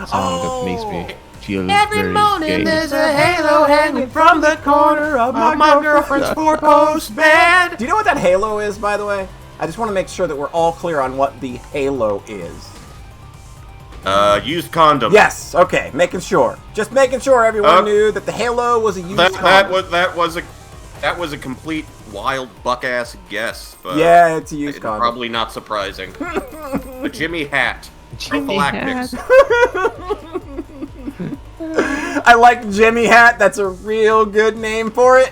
song that makes me feel very gay. a halo hanging from the corner of my girlfriend's four-post bed. Do you know what that halo is, by the way? I just want to make sure that we're all clear on what the halo is. Used condom. Yes, okay, making sure. Just making sure everyone knew that the halo was a used condom. That was a complete wild buck-ass guess. But Yeah, it's a used condom. probably not surprising. A Jimmy hat. Jimmy Prophylactics. I like Jimmy Hat. That's a real good name for it.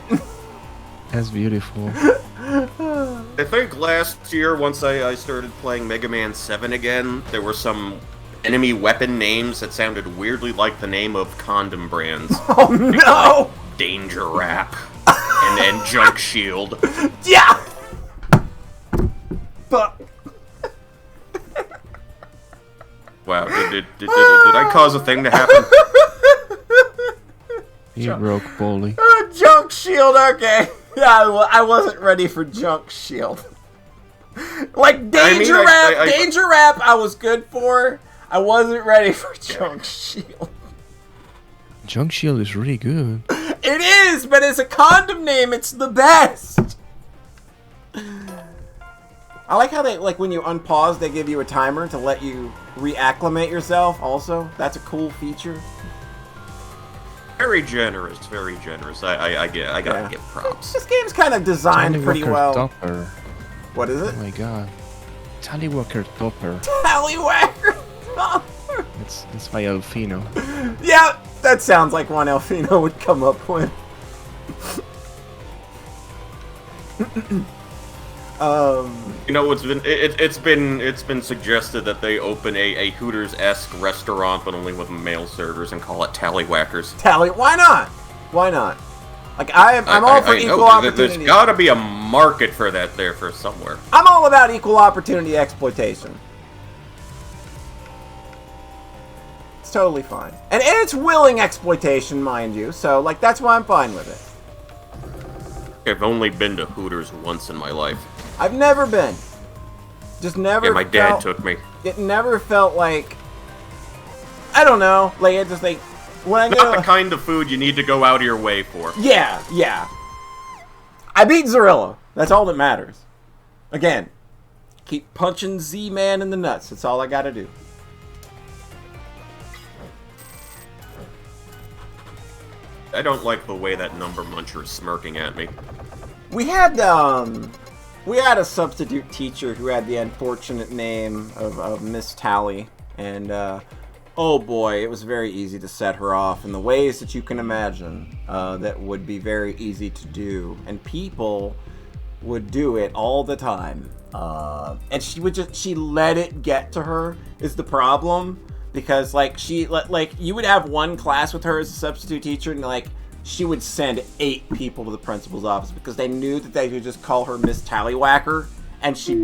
That's beautiful. I think last year, once I started playing Mega Man 7 again, there were some enemy weapon names that sounded weirdly like the name of condom brands. Oh no! Danger Rap and Junk Shield. Yeah! But Wow, did I cause a thing to happen? You broke Polly. Junk Shield, okay. Yeah, I wasn't ready for Junk Shield. Like Danger Rap, Danger Rap I was good for. I wasn't ready for Junk Shield. Junk Shield is really good. It is, but as a condom name, it's the best. I like how they, like, when you unpause, they give you a timer to let you reacclimate yourself also. That's a cool feature. Very generous, very generous. I gotta give props. This game's kind of designed pretty Tallywhacker well. Topper. What is Oh it? my god. Tallywhacker Topper. Tallywhacker. That's by Alfino. Yeah, that sounds like one Elfino would come up with. You know, it's been suggested that they open a Hooters-esque restaurant, but only with male servers, and call it Tallywhackers. Why not? Why not? Like I'm all for equal opportunity. There's gotta be a market for that there for somewhere. I'm all about equal opportunity exploitation. It's totally fine. And it's willing exploitation, mind you, so, like, that's why I'm fine with it. I've only been to Hooters once in my life. I've never been. Just never. Yeah, my dad took me. It never felt like, I don't know, like, it just, like, when I Not go, the kind of food you need to go out of your way for. yeah. I beat Zorilla. That's all that matters. Again, keep punching Z-Man in the nuts. That's all I gotta do. I don't like the way that number muncher is smirking at me. We had a substitute teacher who had the unfortunate name of Miss Tally, and oh boy, it was very easy to set her off in the ways that you can imagine. That would be very easy to do, and people would do it all the time. And she let it get to her is the problem, because like you would have one class with her as a substitute teacher, and like she would send 8 people to the principal's office because they knew that they could just call her Miss Tallywhacker, and she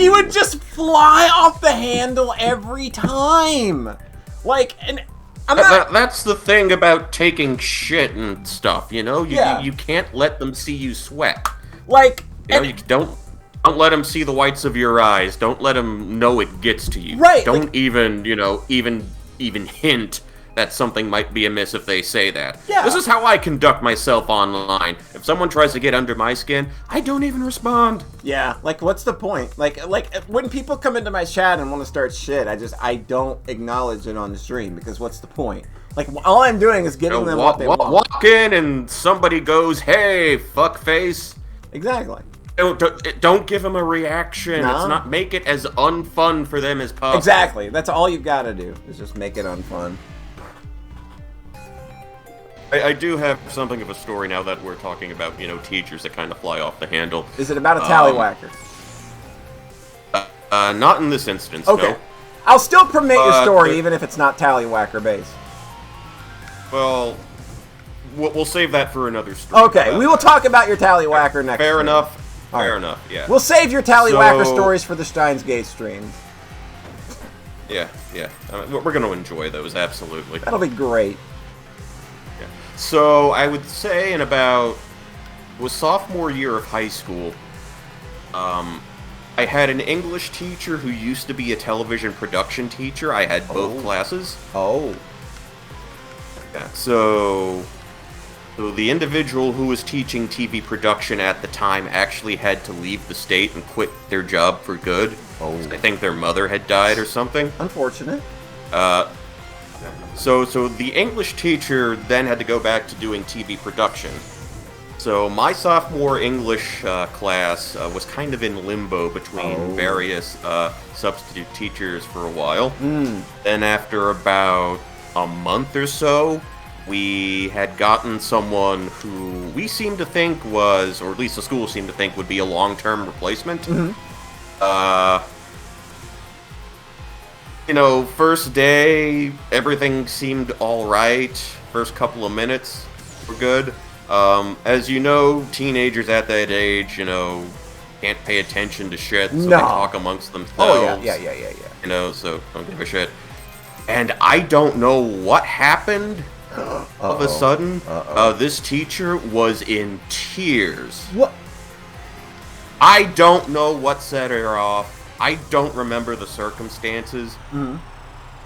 would just fly off the handle every time. Like, and That's the thing about taking shit and stuff, you know? You can't let them see you sweat. like, You don't let them see the whites of your eyes. Don't let them know it gets to you. Right, Don't like- even hint that something might be amiss if they say that. Yeah. This is how I conduct myself online. If someone tries to get under my skin, I don't even respond. yeah, like what's the point? Like when people come into my chat and want to start shit, I don't acknowledge it on the stream, because what's the point? Like, all I'm doing is giving them what they want. Walk in and somebody goes, "Hey, fuckface." Exactly. Don't give them a reaction. No. It's not, make it as unfun for them as possible. Exactly. That's all you've got to do, is just make it unfun. I do have something of a story now that we're talking about, teachers that kind of fly off the handle. Is it about a tallywhacker? Not in this instance, Okay. no. I'll still permit your story, but- even if it's not tallywhacker based. Well, we'll save that for another story. Okay, we will talk about your tallywhacker next Fair stream. enough. All Fair right. enough, yeah. We'll save your tallywhacker So- stories for the Steins Gate streams. Yeah. We're going to enjoy those, absolutely. That'll be great. Yeah. So, I would say it was sophomore year of high school, I had an English teacher who used to be a television production teacher. I had both classes. Oh. Yeah, so the individual who was teaching TV production at the time actually had to leave the state and quit their job for good. Oh. I think their mother had died or something. Unfortunate. So the English teacher then had to go back to doing TV production. So my sophomore English class was kind of in limbo between various substitute teachers for a while. Then after about a month or so, we had gotten someone who we seemed to think was, or at least the school seemed to think would be a long-term replacement. First day, everything seemed alright. First couple of minutes were good. As you know, teenagers at that age, can't pay attention to shit, so they talk amongst themselves. Oh, yeah. So don't give a shit. And I don't know what happened. All of a sudden, this teacher was in tears. What? I don't know what set her off. I don't remember the circumstances.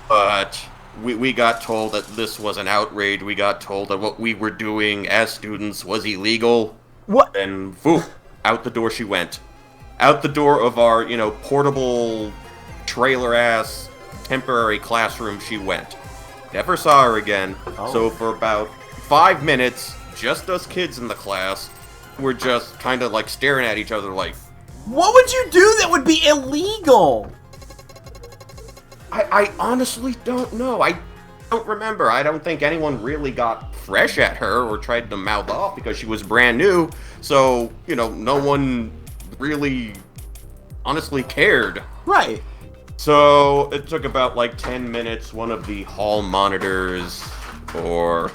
But we got told that this was an outrage. We got told that what we were doing as students was illegal. What? And out the door she went. Out the door of our, portable trailer-ass temporary classroom she went. Never saw her again. So for about 5 minutes, just us kids in the class were just kind of like staring at each other like, What would you do that would be illegal? I honestly don't know. I don't remember. I don't think anyone really got fresh at her or tried to mouth off because she was brand new. So, no one really honestly cared. Right. So it took about 10 minutes. One of the hall monitors or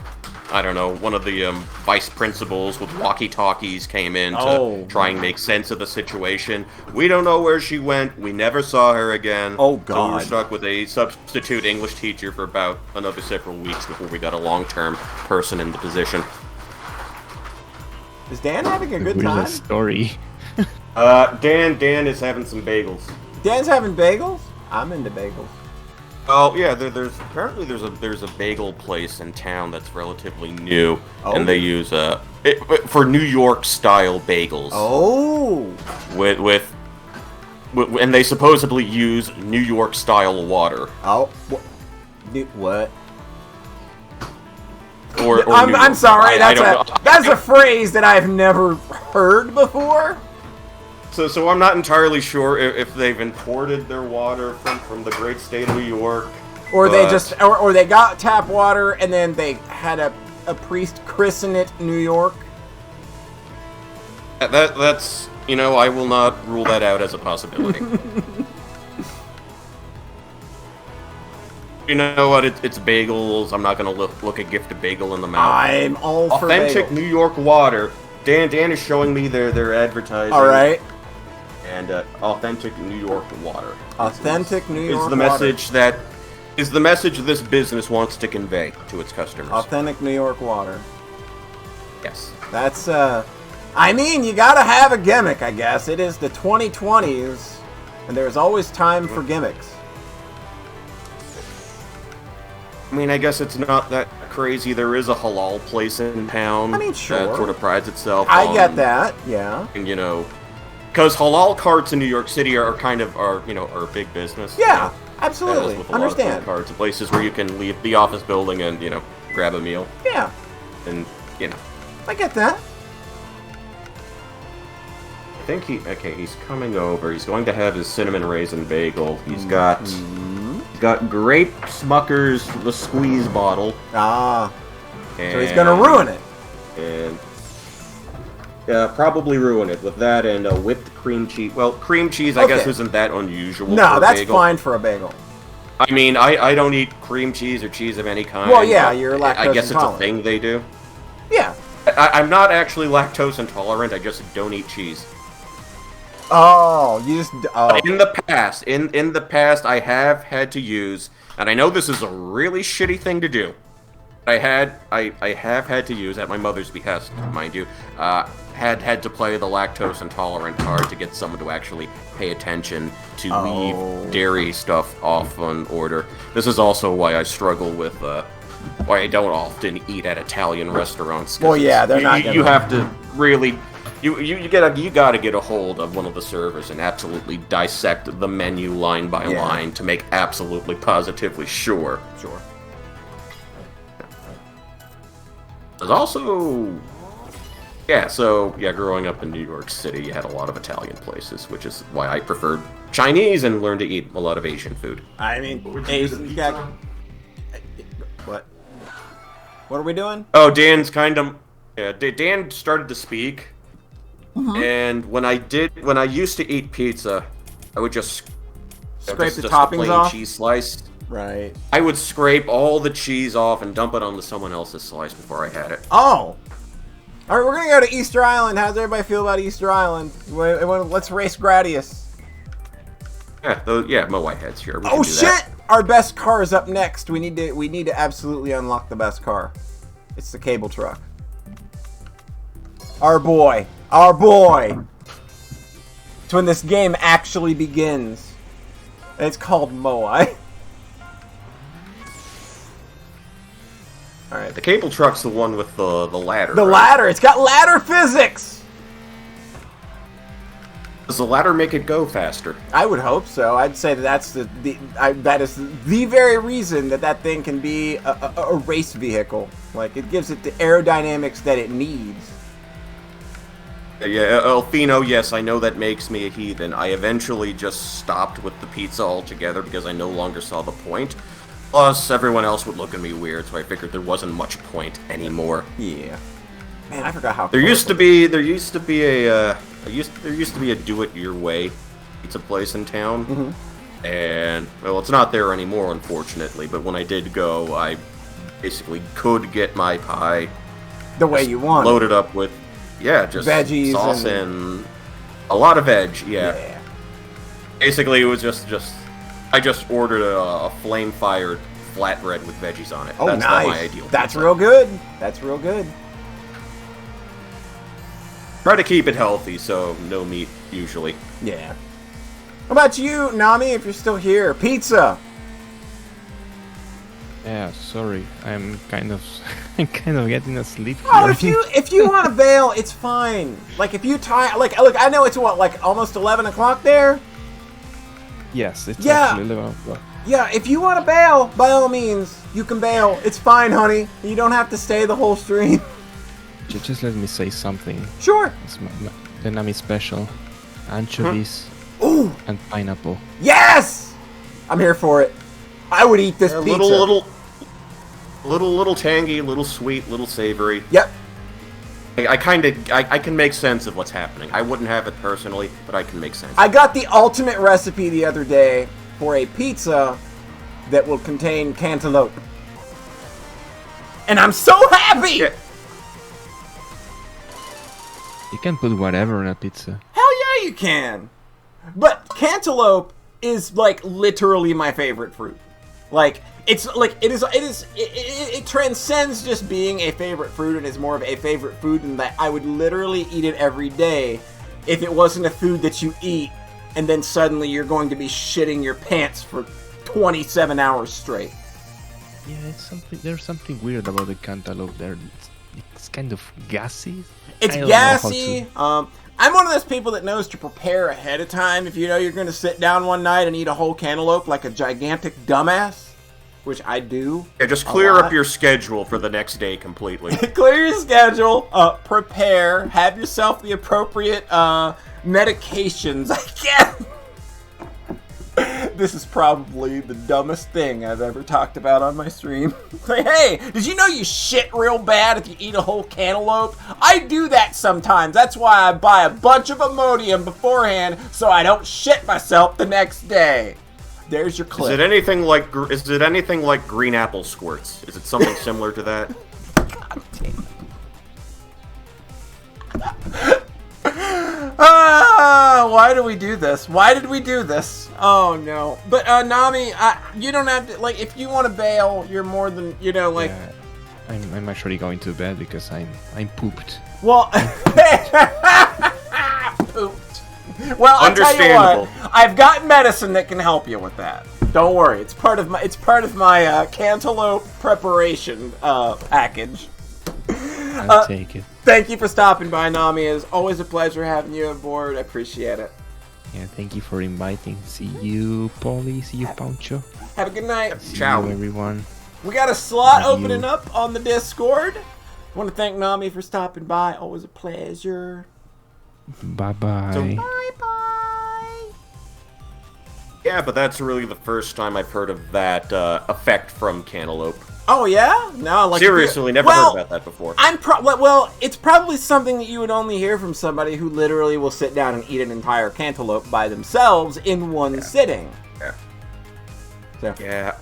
I don't know, one of the vice principals with walkie-talkies came in to Oh. try and make sense of the situation. We don't know where she went. We never saw her again. Oh, So we God. were stuck with a substitute English teacher for about another several weeks before we got a long-term person in the position. Is Dan having a good Where's time? that story? Dan is having some bagels. Dan's having bagels? I'm into bagels. Well, yeah, there's a bagel place in town that's relatively new, Oh. and they use for New York style bagels. Oh. With and they supposedly use New York style water. Oh. What? Or New I'm York. sorry. I don't know. That's a phrase that I've never heard before. So I'm not entirely sure if they've imported their water from the great state of New York, Or they but- just, or they got tap water and then they had a priest christen it New York. That's I will not rule that out as a possibility. You know what? It's bagels. I'm not gonna look a gift a bagel in the mouth. I'm all for Authentic bagels. New York water. Dan is showing me their advertising. All right. And authentic New York water. Authentic New York is the message that is the message this business wants to convey to its customers. Authentic New York water. Yes. That's I mean, you gotta have a gimmick, I guess. It is the 2020s, and there's always time for gimmicks. I mean, I guess it's not that crazy. There is a halal place in town. I mean, sure. That sort of prides itself I on, get that, yeah. and, because halal carts in New York City are a big business. Yeah, As absolutely. with a lot of Understand. food carts, places where you can leave the office building and, grab a meal. Yeah, And, I get that. I think he's coming over. He's going to have his cinnamon raisin bagel. He's got grape Smucker's the squeeze bottle. Ah, And, so he's gonna ruin it. And probably ruin it with that and whipped cream cheese. Well, cream cheese, I guess, Okay. isn't that unusual. No, for a that's bagel. fine for a bagel. I mean, I don't eat cream cheese or cheese of any kind. Well, yeah, but you're I lactose guess it's a intolerant. thing they do. Yeah. I'm not actually lactose intolerant. I just don't eat cheese. Oh, you just. Oh. But in the past, I have had to use, and I know this is a really shitty thing to do. I have had to use, at my mother's behest, mind you, had to play the lactose intolerant card to get someone to actually pay attention to leave dairy stuff off on order. This is also why I struggle with why I don't often eat at Italian restaurants. 'Cause Well, yeah, they're not You gonna- have to really. You gotta get a hold of one of the servers and absolutely dissect the menu line by Yeah. line to make absolutely positively sure. Sure. There's also growing up in New York City, you had a lot of Italian places, which is why I preferred Chinese and learned to eat a lot of Asian food. I mean, Asian got. What? What are we doing? Oh, Dan's Dan started to speak, and when I used to eat pizza, I would just Scrape the just toppings a plain off? cheese slice. Right. I would scrape all the cheese off and dump it onto someone else's slice before I had it. Oh. All right, we're gonna go to Easter Island. How does everybody feel about Easter Island? Let's race Gradius. Yeah, my whitehead's here. We Oh can do that. shit! Our best car is up next. We need to absolutely unlock the best car. It's the cable truck. Our boy. It's when this game actually begins. And it's called Moai. All right. The cable truck's the one with the ladder. The right? ladder. It's got ladder physics. Does the ladder make it go faster? I would hope so. I'd say that that is the very reason that thing can be a race vehicle. Like, it gives it the aerodynamics that it needs. Yeah, Elfino, yes, I know that makes me a heathen. I eventually just stopped with the pizza altogether because I no longer saw the point. Plus, everyone else would look at me weird, so I figured there wasn't much point anymore. Yeah. Man, I forgot how. There used to be a do-it-your-way pizza place in town, and well, it's not there anymore, unfortunately. But when I did go, I basically could get my pie The way you want. loaded up with, just Veggies sauce and- and a lot of veg. Yeah. Basically, it was just I just ordered a flame-fired flatbread with veggies on it. Oh, That's nice. not my ideal That's pizza. real good. That's real good. Try to keep it healthy, so no meat usually. Yeah. What about you, Nami, if you're still here? Pizza! Yeah, sorry. I'm kind of getting asleep here. Oh, if you want to bail, it's fine. Like, if you look, I know it's almost 11 o'clock there? Yes, it's Yeah. actually 11 o'clock. Yeah, if you want to bail, by all means, you can bail. It's fine, honey. You don't have to stay the whole stream. Just let me say something. Sure. It's the Nami special. Anchovies Ooh, and pineapple. yes! I'm here for it. I would eat this A pizza. little tangy, little sweet, little savory. Yep. I can make sense of what's happening. I wouldn't have it personally, but I can make sense. I got the ultimate recipe the other day for a pizza that will contain cantaloupe. And I'm so happy! Yeah. You can put whatever on a pizza. Hell yeah, you can! But cantaloupe is, like, literally my favorite fruit. Like, it transcends just being a favorite fruit and is more of a favorite food in that I would literally eat it every day if it wasn't a food that you eat and then suddenly you're going to be shitting your pants for 27 hours straight. Yeah, there's something weird about the cantaloupe there. It's kind of gassy. It's I don't know how gassy. I'm one of those people that knows to prepare ahead of time. If you know you're going to sit down one night and eat a whole cantaloupe like a gigantic dumbass, which I do. Yeah, just a clear lot. up your schedule for the next day completely. Clear your schedule, prepare, have yourself the appropriate medications. I guess. This is probably the dumbest thing I've ever talked about on my stream. Like, hey, did you know you shit real bad if you eat a whole cantaloupe? I do that sometimes. That's why I buy a bunch of Imodium beforehand so I don't shit myself the next day. There's your clip. Is it anything like green apple squirts? Is it something similar to that? God damn it. Why do we do this? Why did we do this? Oh no. But Nami, you don't have to, like, if you want to bail, you're more than, like. Yeah, I'm actually going to bed because I'm pooped. Well, pooped. Well, I'll tell you Understandable. what, I've got medicine that can help you with that. Don't worry, it's part of my cantaloupe preparation package. I'll take it. Thank you for stopping by, Nami. It's always a pleasure having you aboard. I appreciate it. Yeah, thank you for inviting. See you, Polly. See you, Pancho. Have a good night. See Ciao. you, everyone. We got a slot Love opening you. up on the Discord. I want to thank Nami for stopping by. Always a pleasure. Bye-bye. Bye-bye. Yeah, but that's really the first time I've heard of that effect from cantaloupe. Oh, yeah? No, like... Seriously, never heard about that before. Well, it's probably something that you would only hear from somebody who literally will sit down and eat an entire cantaloupe by themselves in one sitting. Yeah. So. Yeah,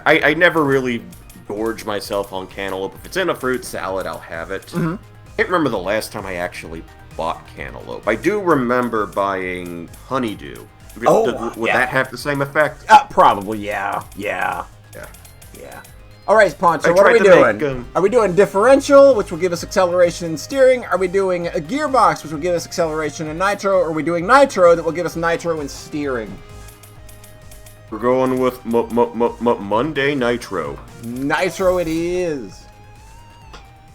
I never really gorge myself on cantaloupe. If it's in a fruit salad, I'll have it. Mm-hmm. I can't remember the last time I actually bought cantaloupe. I do remember buying honeydew. Oh, Would yeah. that have the same effect? Probably, yeah. Yeah. All right, Poncho, I what are we tried to doing? make, Are we doing differential, which will give us acceleration and steering? Are we doing a gearbox, which will give us acceleration and nitro? Or are we doing nitro, that will give us nitro and steering? We're going with Monday Nitro. Nitro it is.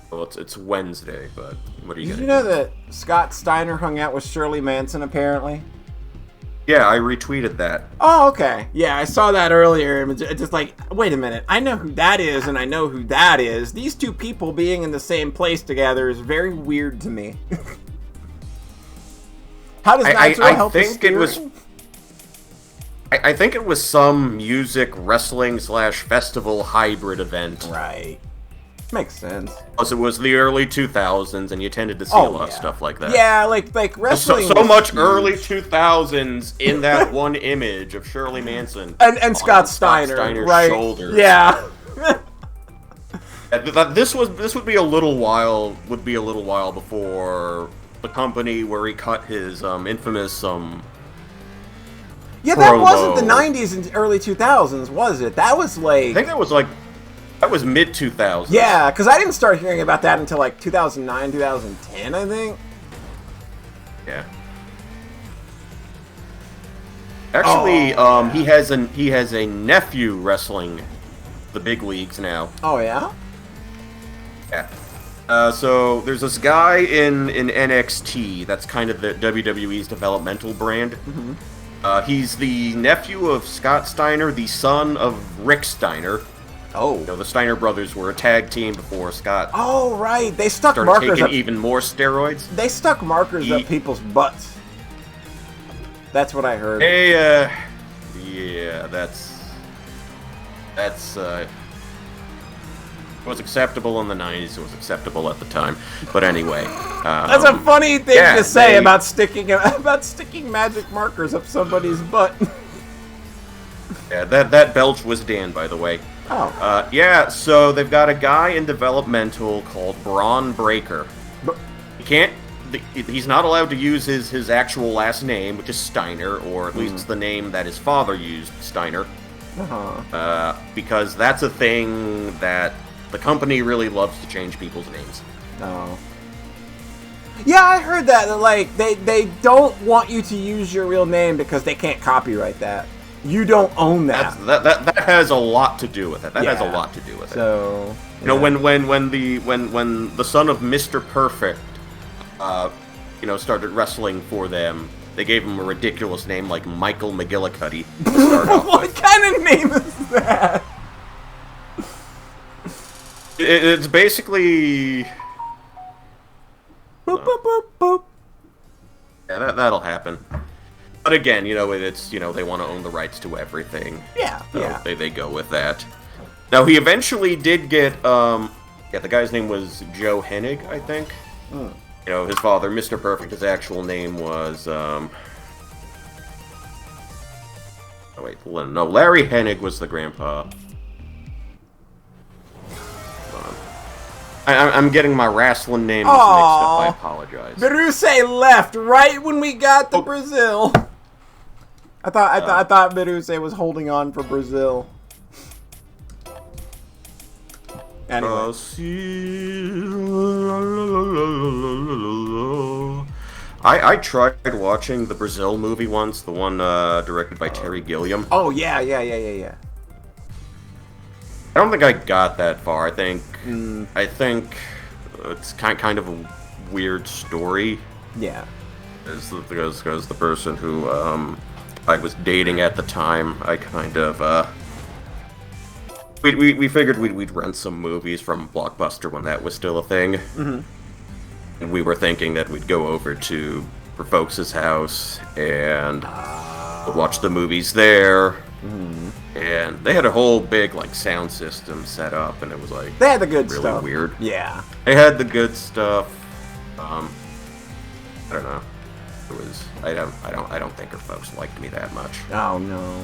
Well, it's Wednesday, but what are you Did gonna you know do? that Scott Steiner hung out with Shirley Manson, apparently? Yeah, I retweeted that. Oh, okay. Yeah, I saw that earlier. It's just like, wait a minute. I know who that is, and I know who that is. These two people being in the same place together is very weird to me. How does Nitro help with steering? I think it was some music wrestling / festival hybrid event. Right. Makes sense. Plus, it was the early 2000s, and you tended to see a lot of stuff like that. Yeah, like wrestling. So was much huge. early 2000s in that one image of Shirley Manson and Scott Steiner, Steiner's right? shoulders. Yeah. This would be a little while before the company where he cut his infamous Yeah, that wasn't the promo. 90s and early 2000s, was it? That was like... I think that was mid 2000s. Yeah, because I didn't start hearing about that until like 2009, 2010, I think. Yeah. Actually, he has a nephew wrestling the big leagues now. Oh, yeah? Yeah. So there's this guy in NXT that's kind of the WWE's developmental brand. Mm-hmm. He's the nephew of Scott Steiner, the son of Rick Steiner. Oh. You know, the Steiner brothers were a tag team before Scott Oh, right. They stuck started markers taking up... even more steroids. They stuck markers He- up people's butts. That's what I heard. Hey, yeah, that's was acceptable in the 90s. It was acceptable at the time. But anyway, That's a funny thing yeah, to say they- about sticking magic markers up somebody's butt. yeah, that belch was Dan, by the way. Oh. Yeah, so they've got a guy in developmental called Braun Breaker. But- He can't. He's not allowed to use his actual last name, which is Steiner, or at least the name that his father used, Steiner. Uh-huh. Because that's a thing that the company really loves to change people's names. No. Yeah, I heard that. Like, they don't want you to use your real name because they can't copyright that. You don't own that. That has a lot to do with it. That has a Yeah. lot to do with it. So, You know, yeah. when the son of Mr. Perfect, started wrestling for them, they gave him a ridiculous name like Michael McGillicuddy to start off What with. kind of name is that? It's basically Boop, boop, boop, boop. yeah, that'll happen. But again, it's they want to own the rights to everything. Yeah, So yeah. they go with that. Now he eventually did get the guy's name was Joe Hennig, I think. His father, Mr. Perfect, his actual name was Larry Hennig was the grandpa. Hold on. I'm getting my wrestling names mixed up. I apologize. Viruse left right when we got to Brazil. I thought Viruse was holding on for Brazil. Anyway. I tried watching the Brazil movie once, the one directed by Terry Gilliam. Oh yeah. I don't think I got that far. I think it's kind of a weird story. Yeah. Because the person who I was dating at the time, I kind of we figured we'd rent some movies from Blockbuster when that was still a thing. Mm-hmm. And we were thinking that we'd go over to her folks' house and watch the movies there. Mm-hmm. And they had a whole big sound system set up, and it was They had the good really stuff. weird. Yeah. They had the good stuff. I don't know. It was I don't think her folks liked me that much. Oh no.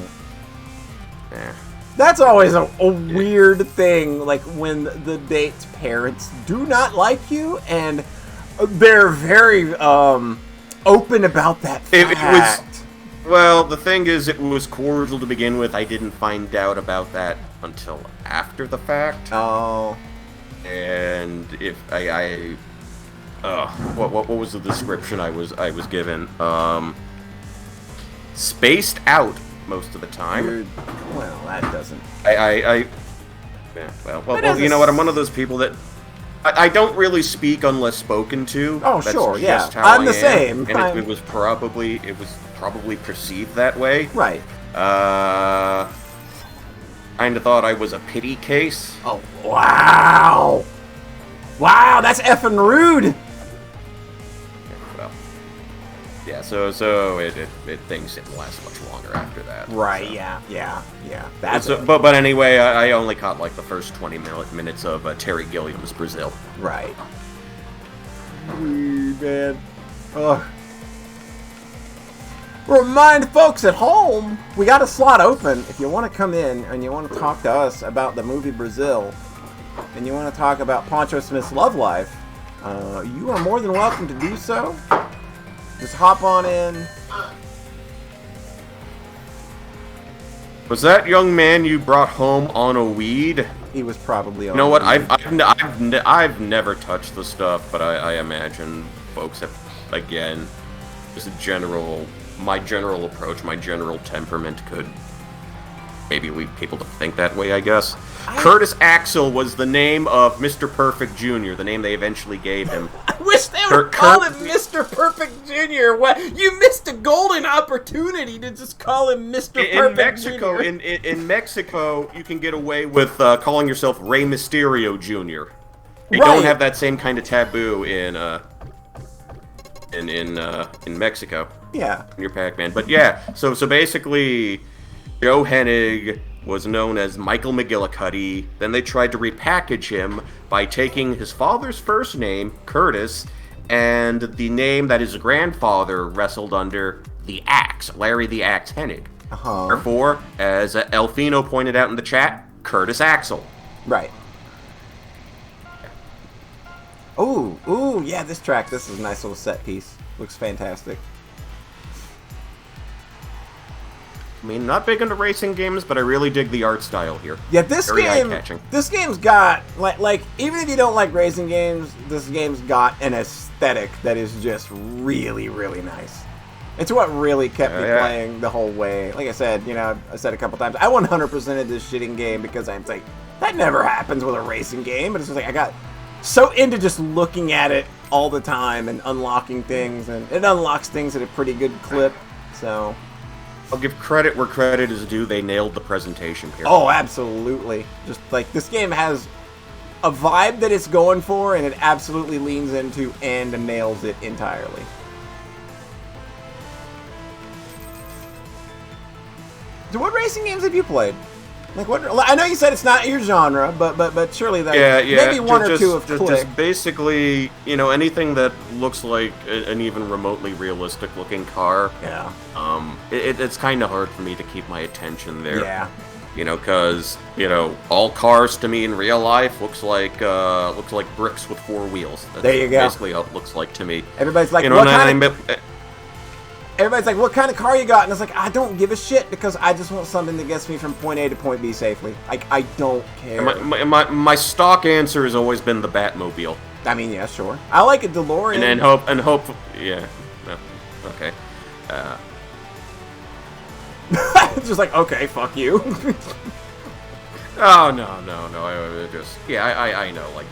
Yeah. That's always a weird thing, like when the date's parents do not like you, and they're very open about that fact. Well, the thing is, it was cordial to begin with. I didn't find out about that until after the fact. Oh. And if what was the description I was given? Spaced out most of the time. Well, that doesn't. Yeah, well, you know what? I'm one of those people that I don't really speak unless spoken to. Oh, That's sure, just yeah. how I'm I the am. same. And it was probably perceived that way. Right. Kind of thought I was a pity case. Oh, wow. Wow, that's effing rude. Well, yeah. So things didn't last much longer after that. Right. So. Yeah. That's But anyway, I only caught the first 20 minutes of Terry Gilliam's Brazil. right. Weird, man. Ugh. Remind folks at home, we got a slot open if you want to come in and you want to talk to us about the movie Brazil. and you want to talk about PaunchoSmith's love life, you are more than welcome to do so. Just hop on in. Was that young man you brought home on a weed? He was probably on. You know what? weed. I've never touched the stuff, but I imagine folks have, again, just my general approach, my general temperament could maybe lead people to think that way, I guess. Curtis Axel was the name of Mr. Perfect Jr., the name they eventually gave him. I wish they would call him Mr. Perfect Jr. What? You missed a golden opportunity to just call him Mr. Perfect Jr. In Mexico, you can get away with calling yourself Rey Mysterio Jr. They Right. don't have that same kind of taboo in Mexico. Yeah. In your Pac-Man. But yeah, so basically, Joe Hennig was known as Michael McGillicuddy. Then they tried to repackage him by taking his father's first name, Curtis, and the name that his grandfather wrestled under, the Axe, Larry the Axe Hennig. Uh-huh. Therefore, as Elfino pointed out in the chat, Curtis Axel. Right. Ooh, yeah, this is a nice little set piece. Looks fantastic. I mean, not big into racing games, but I really dig the art style here. Yeah, this Very game, eye-catching. this game's got, like, even if you don't like racing games, this game's got an aesthetic that is just really, really nice. It's what really kept me playing the whole way. Like I said, I said a couple times, I 100%ed this shitting game because I'm like, that never happens with a racing game. But it's just like, I got so into just looking at it all the time and unlocking things, and it unlocks things at a pretty good clip, so... I'll give credit where credit is due. They nailed the presentation here. Oh, absolutely. Just like this game has a vibe that it's going for, and it absolutely leans into and nails it entirely. So what racing games have you played? Like what? I know you said it's not your genre, but surely that maybe one or two have clicked. Just basically, anything that looks like an even remotely realistic looking car. Yeah. It's kind of hard for me to keep my attention there. Yeah. Because all cars to me in real life looks like bricks with four wheels. That's there you go. Basically how it looks like to me. Everybody's like, Everybody's like, what kind of car you got? And it's like, I don't give a shit because I just want something that gets me from point A to point B safely. Like, I don't care. My stock answer has always been the Batmobile. I mean, yeah, sure. I like a DeLorean. And hope, yeah. No, okay. Just like, okay, fuck you. Oh, no. I know, like,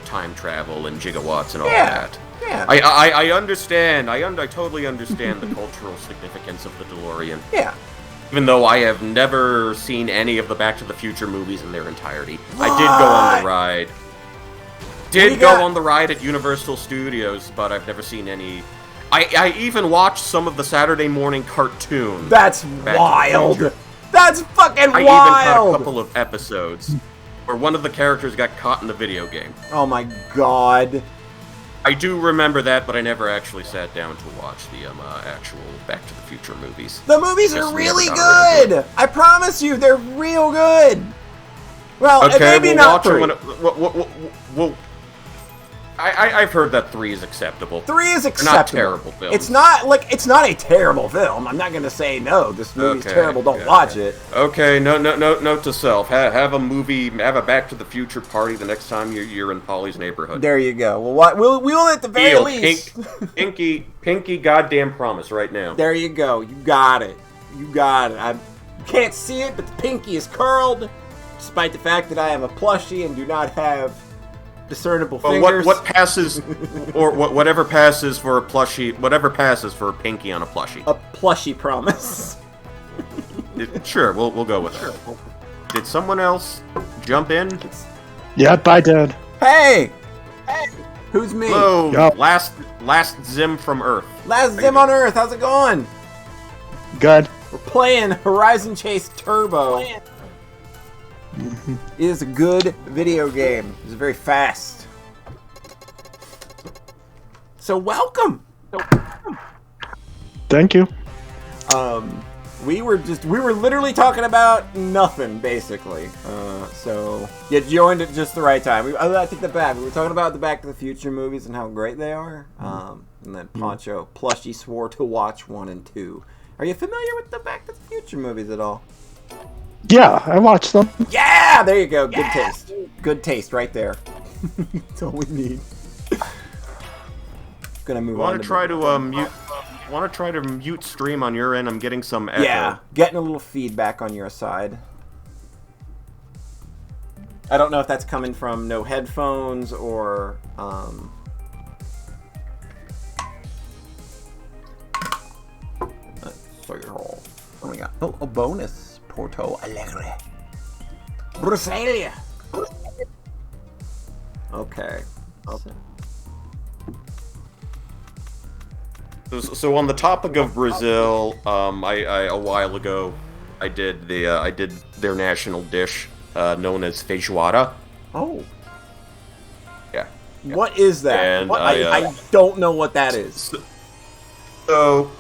time travel and gigawatts and all that. Yeah. I understand. I totally understand the cultural significance of the DeLorean. Yeah. Even though I have never seen any of the Back to the Future movies in their entirety. What? I did go on the ride. On the ride at Universal Studios, but I've never seen any. I even watched some of the Saturday morning cartoon. That's wild. That's fucking wild. I even caught a couple of episodes where one of the characters got caught in the video game. Oh my god. I do remember that, but I never actually sat down to watch the actual Back to the Future movies. The movies are really good. I promise you, they're real good. Well, okay, maybe we'll not watch three. I've heard that 3 is acceptable. 3 is acceptable. They're not terrible films. It's not a terrible film. I'm not gonna say no. This movie's terrible. Don't watch it. Okay, note to self. Have a Back to the Future party the next time you're in Polly's neighborhood. There you go. Well, we'll at the very least. Pinky goddamn promise right now. There you go. You got it. I can't see it, but the pinky is curled, despite the fact that I am a plushie and do not have discernible fingers. What passes, or whatever passes for a plushie, whatever passes for a pinky on a plushie. A plushie promise. Sure, we'll go with that. Did someone else jump in? Yep, I did. Hey, who's me? Hello, Yep. last Zim from Earth. LastZimOnEarth, how's it going? Good. We're playing Horizon Chase Turbo. It is a good video game. It's very fast. So welcome. Thank you. We were literally talking about nothing, basically. So you joined at just the right time. I take that back. We were talking about the Back to the Future movies and how great they are. And then Poncho plushly swore to watch 1 and 2. Are you familiar with the Back to the Future movies at all? Yeah, I watched them. Yeah, there you go. Good taste. Good taste right there. That's all we need. Gonna move on. Want to try to mute stream on your end? I'm getting some echo. Yeah, getting a little feedback on your side. I don't know if that's coming from no headphones or what we got? Oh, a bonus. Porto Alegre. Brasilia. Okay. So on the topic of Brazil, I a while ago, I did their national dish, known as feijoada. Oh. Yeah. What is that? And I don't know what that is. So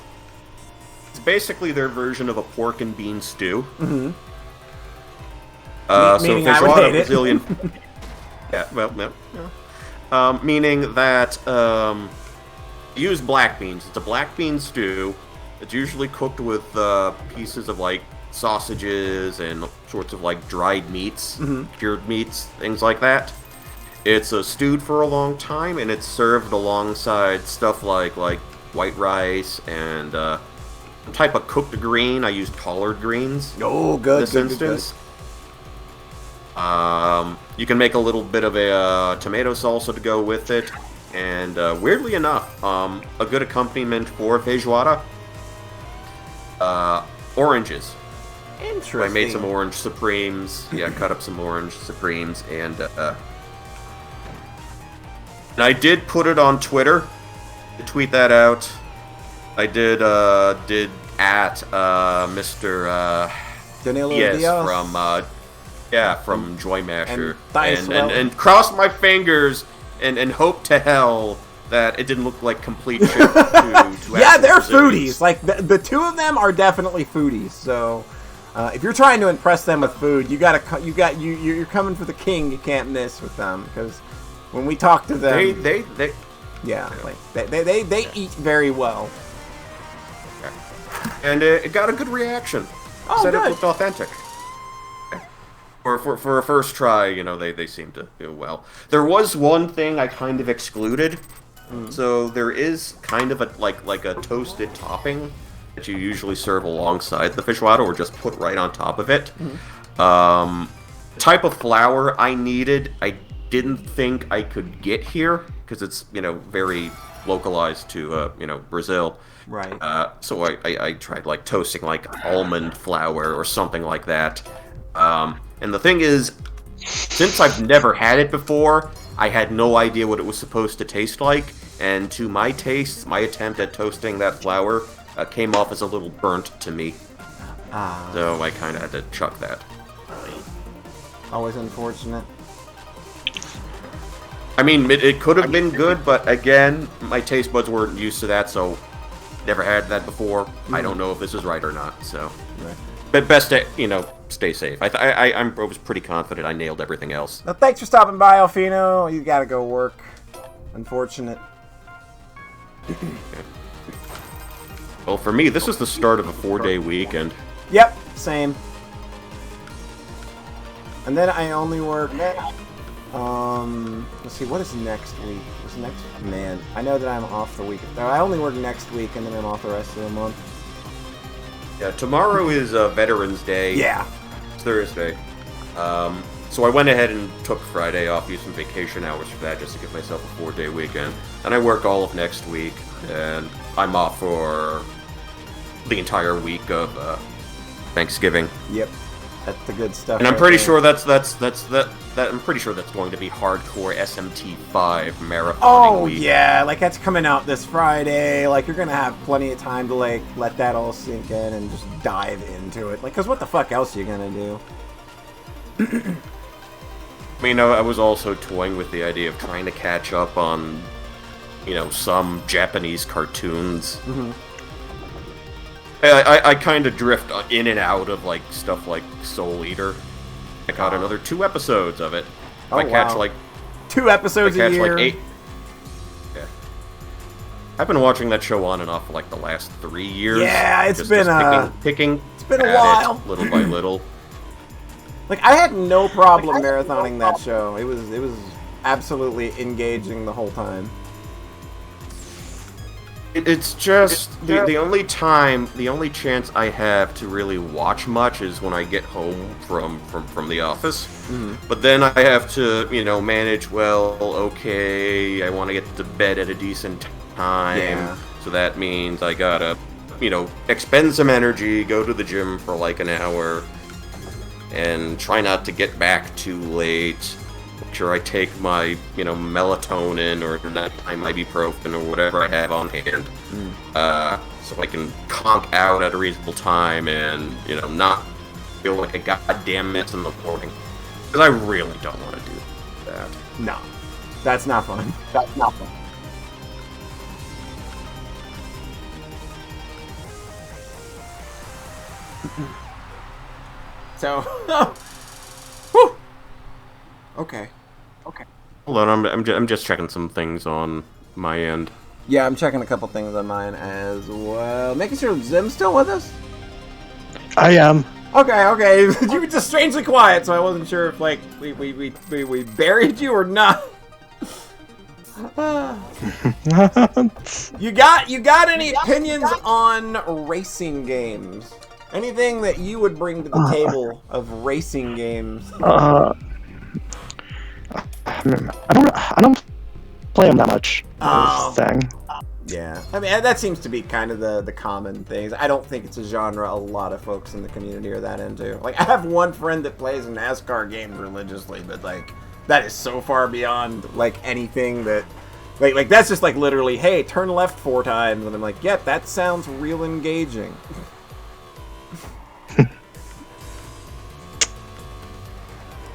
it's basically their version of a pork and bean stew. Mm-hmm. So Meaning I would feijoada, hate it. Brazilian. Yeah. Well, yeah. Meaning that use black beans. It's a black bean stew. It's usually cooked with pieces of like sausages and sorts of like dried meats, cured meats, things like that. It's stewed for a long time, and it's served alongside stuff like white rice and a type of cooked green. I use collard greens. Oh, good. In this instance. You can make a little bit of a tomato salsa to go with it. And weirdly enough, a good accompaniment for feijoada, oranges. Interesting. I made some orange supremes. Yeah, cut up some orange supremes, and I did put it on Twitter. To tweet that out. I did at Mr. Danilo Yes, Diaz? from Joy Masher, And and cross my fingers. And hope to hell that it didn't look like complete shit to yeah, they're Brazilians. foodies. Like the two of them are definitely foodies. So if you're trying to impress them with food, you're coming for the king. You can't miss with them because when we talk to them, They they eat very well. and it got a good reaction. Oh, Said good. it looked authentic. For a first try, they seemed to do well. There was one thing I kind of excluded. So there is kind of a like a toasted topping that you usually serve alongside the feijoada or just put right on top of it. Type of flour I needed, I didn't think I could get here because it's very localized to Brazil. Right. So I tried like toasting like almond flour or something like that. And the thing is, since I've never had it before, I had no idea what it was supposed to taste like, and to my taste, my attempt at toasting that flour came off as a little burnt to me. So I kind of had to chuck that. Always unfortunate. I mean, it could have been good, but again, my taste buds weren't used to that, so never had that before. I don't know if this is right or not, so... Right. But best to, stay safe. I was pretty confident I nailed everything else. Well, thanks for stopping by, Alfino. You gotta go work. Unfortunate. Well, for me, this is the start of a 4-day weekend. Yep, same. And then I only work. Let's see, what is next week? What's next? Man, I know that I'm off the week. No, I only work next week, and then I'm off the rest of the month. Yeah, tomorrow is Veterans Day. Yeah. It's Thursday. So I went ahead and took Friday off, used some vacation hours for that, just to give myself a 4-day weekend. And I work all of next week, and I'm off for the entire week of Thanksgiving. Yep. That's the good stuff. And I'm right pretty there. sure I'm pretty sure that's going to be hardcore SMT5 marathon Oh, week. yeah, like that's coming out this Friday. Like you're gonna have plenty of time to like let that all sink in and just dive into it. Like, cause what the fuck else are you gonna do? I mean, I was also toying with the idea of trying to catch up on, some Japanese cartoons. I kind of drift in and out of like stuff like Soul Eater. I got another 2 episodes of it. Oh, I catch wow. like 2 episodes a year. 8. Yeah. I've been watching that show on and off for like the last 3 years. Yeah, it's just been picking. it's been a at while. it, little by little. Like, I had no problem marathoning that show. It was absolutely engaging the whole time. It's just the only chance I have to really watch much is when I get home from the office. Mm-hmm. But then I have to, manage, well, okay, I want to get to bed at a decent time. Yeah. So that means I gotta, expend some energy, go to the gym for like an hour, and try not to get back too late. Make sure I take my, melatonin or that ibuprofen or whatever I have on hand, so I can conk out at a reasonable time and, not feel like a goddamn mess in the morning. Because I really don't want to do that. No. That's not fun. That's not fun. So, whew. Okay. Hold on, I'm just checking some things on my end. Yeah, I'm checking a couple things on mine as well. Making sure Zim's still with us. I am. Okay. You were just strangely quiet, so I wasn't sure if like we buried you or not. You got any opinions on racing games? Anything that you would bring to the table of racing games? I don't play them that much. Oh. Thing. Yeah, I mean that seems to be kind of the common things. I don't think it's a genre a lot of folks in the community are that into. Like, I have one friend that plays NASCAR games religiously, but like that is so far beyond like anything that like that's just like literally, hey, turn left 4 times, and I'm like, yep, that sounds real engaging.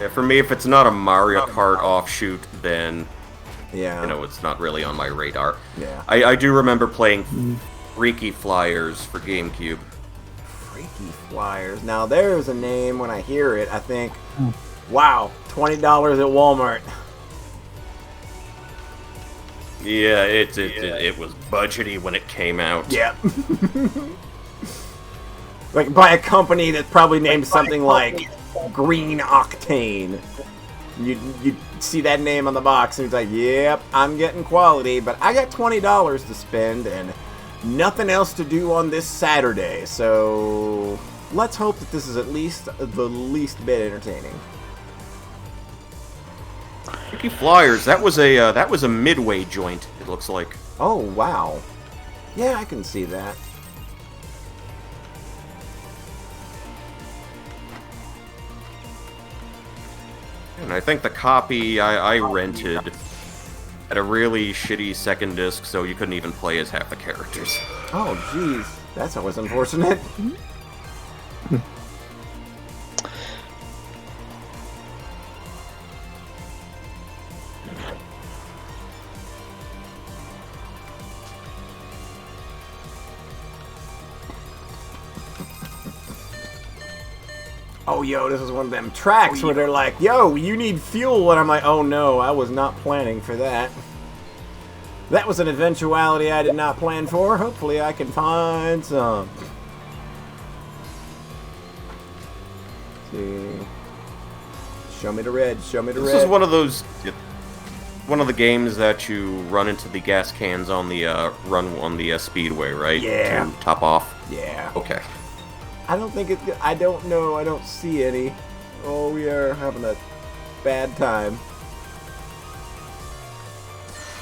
Yeah, for me, if it's not a Mario Kart offshoot, then Yeah. it's not really on my radar. Yeah. I do remember playing Freaky Flyers for GameCube. Freaky Flyers. Now there's a name when I hear it, I think, wow, $20 at Walmart. Yeah, it was budgety when it came out. Yep. Like by a company that's probably named something like Green Octane. You see that name on the box and it's like, yep, I'm getting quality, but I got $20 to spend and nothing else to do on this Saturday, so let's hope that this is at least the least bit entertaining. Freaky Flyers, that was a Midway joint, it looks like. Oh, wow. Yeah, I can see that. And I think the copy I rented had a really shitty second disc, so you couldn't even play as half the characters. Oh, jeez. That's always unfortunate. Oh, yo, this is one of them tracks where they're like, yo, you need fuel, and I'm like, oh no, I was not planning for that. That was an eventuality I did not plan for. Hopefully I can find some. Let's see. Show me the red, show me the red. This is one of the games that you run into the gas cans on the speedway, right? Yeah. To top off. Yeah. Okay. I don't think it. I don't know. I don't see any. Oh, we are having a bad time.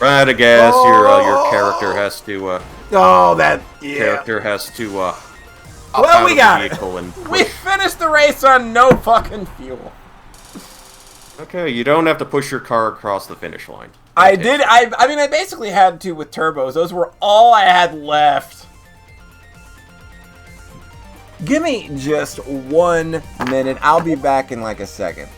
Run out of gas. Your character has to. Oh, that. Yeah. Character has to. Well, we out of got the it. vehicle and We finished the race on no fucking fuel. Okay, you don't have to push your car across the finish line. I Okay. did. I mean, I basically had to with turbos. Those were all I had left. Give me just 1 minute. I'll be back in like a second.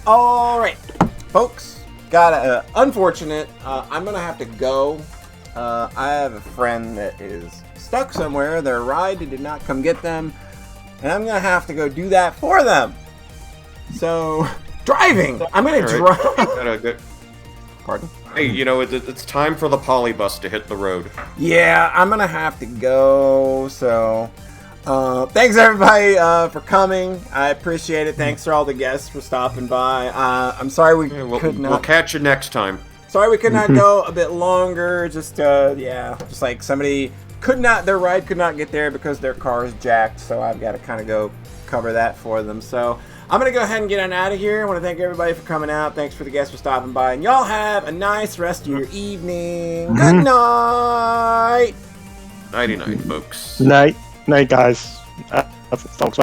All right, folks. Got unfortunate. I'm gonna have to go. I have a friend that is stuck somewhere. Their ride did not come get them, and I'm gonna have to go do that for them. So, driving. I'm gonna drive. Gotta go. Pardon? Hey, you know, it's time for the polybus to hit the road. Yeah, I'm gonna have to go. So, thanks everybody for coming. I appreciate it. Thanks to all the guests for stopping by. I'm sorry we could not. We'll catch you next time. Sorry we could not go a bit longer. Just just like somebody could not. Their ride could not get there because their car is jacked. So I've got to kind of go cover that for them. So. I'm going to go ahead and get on out of here. I want to thank everybody for coming out. Thanks for the guests for stopping by. And y'all have a nice rest of your evening. Good night. Nighty-night, folks. Night, guys. Thanks.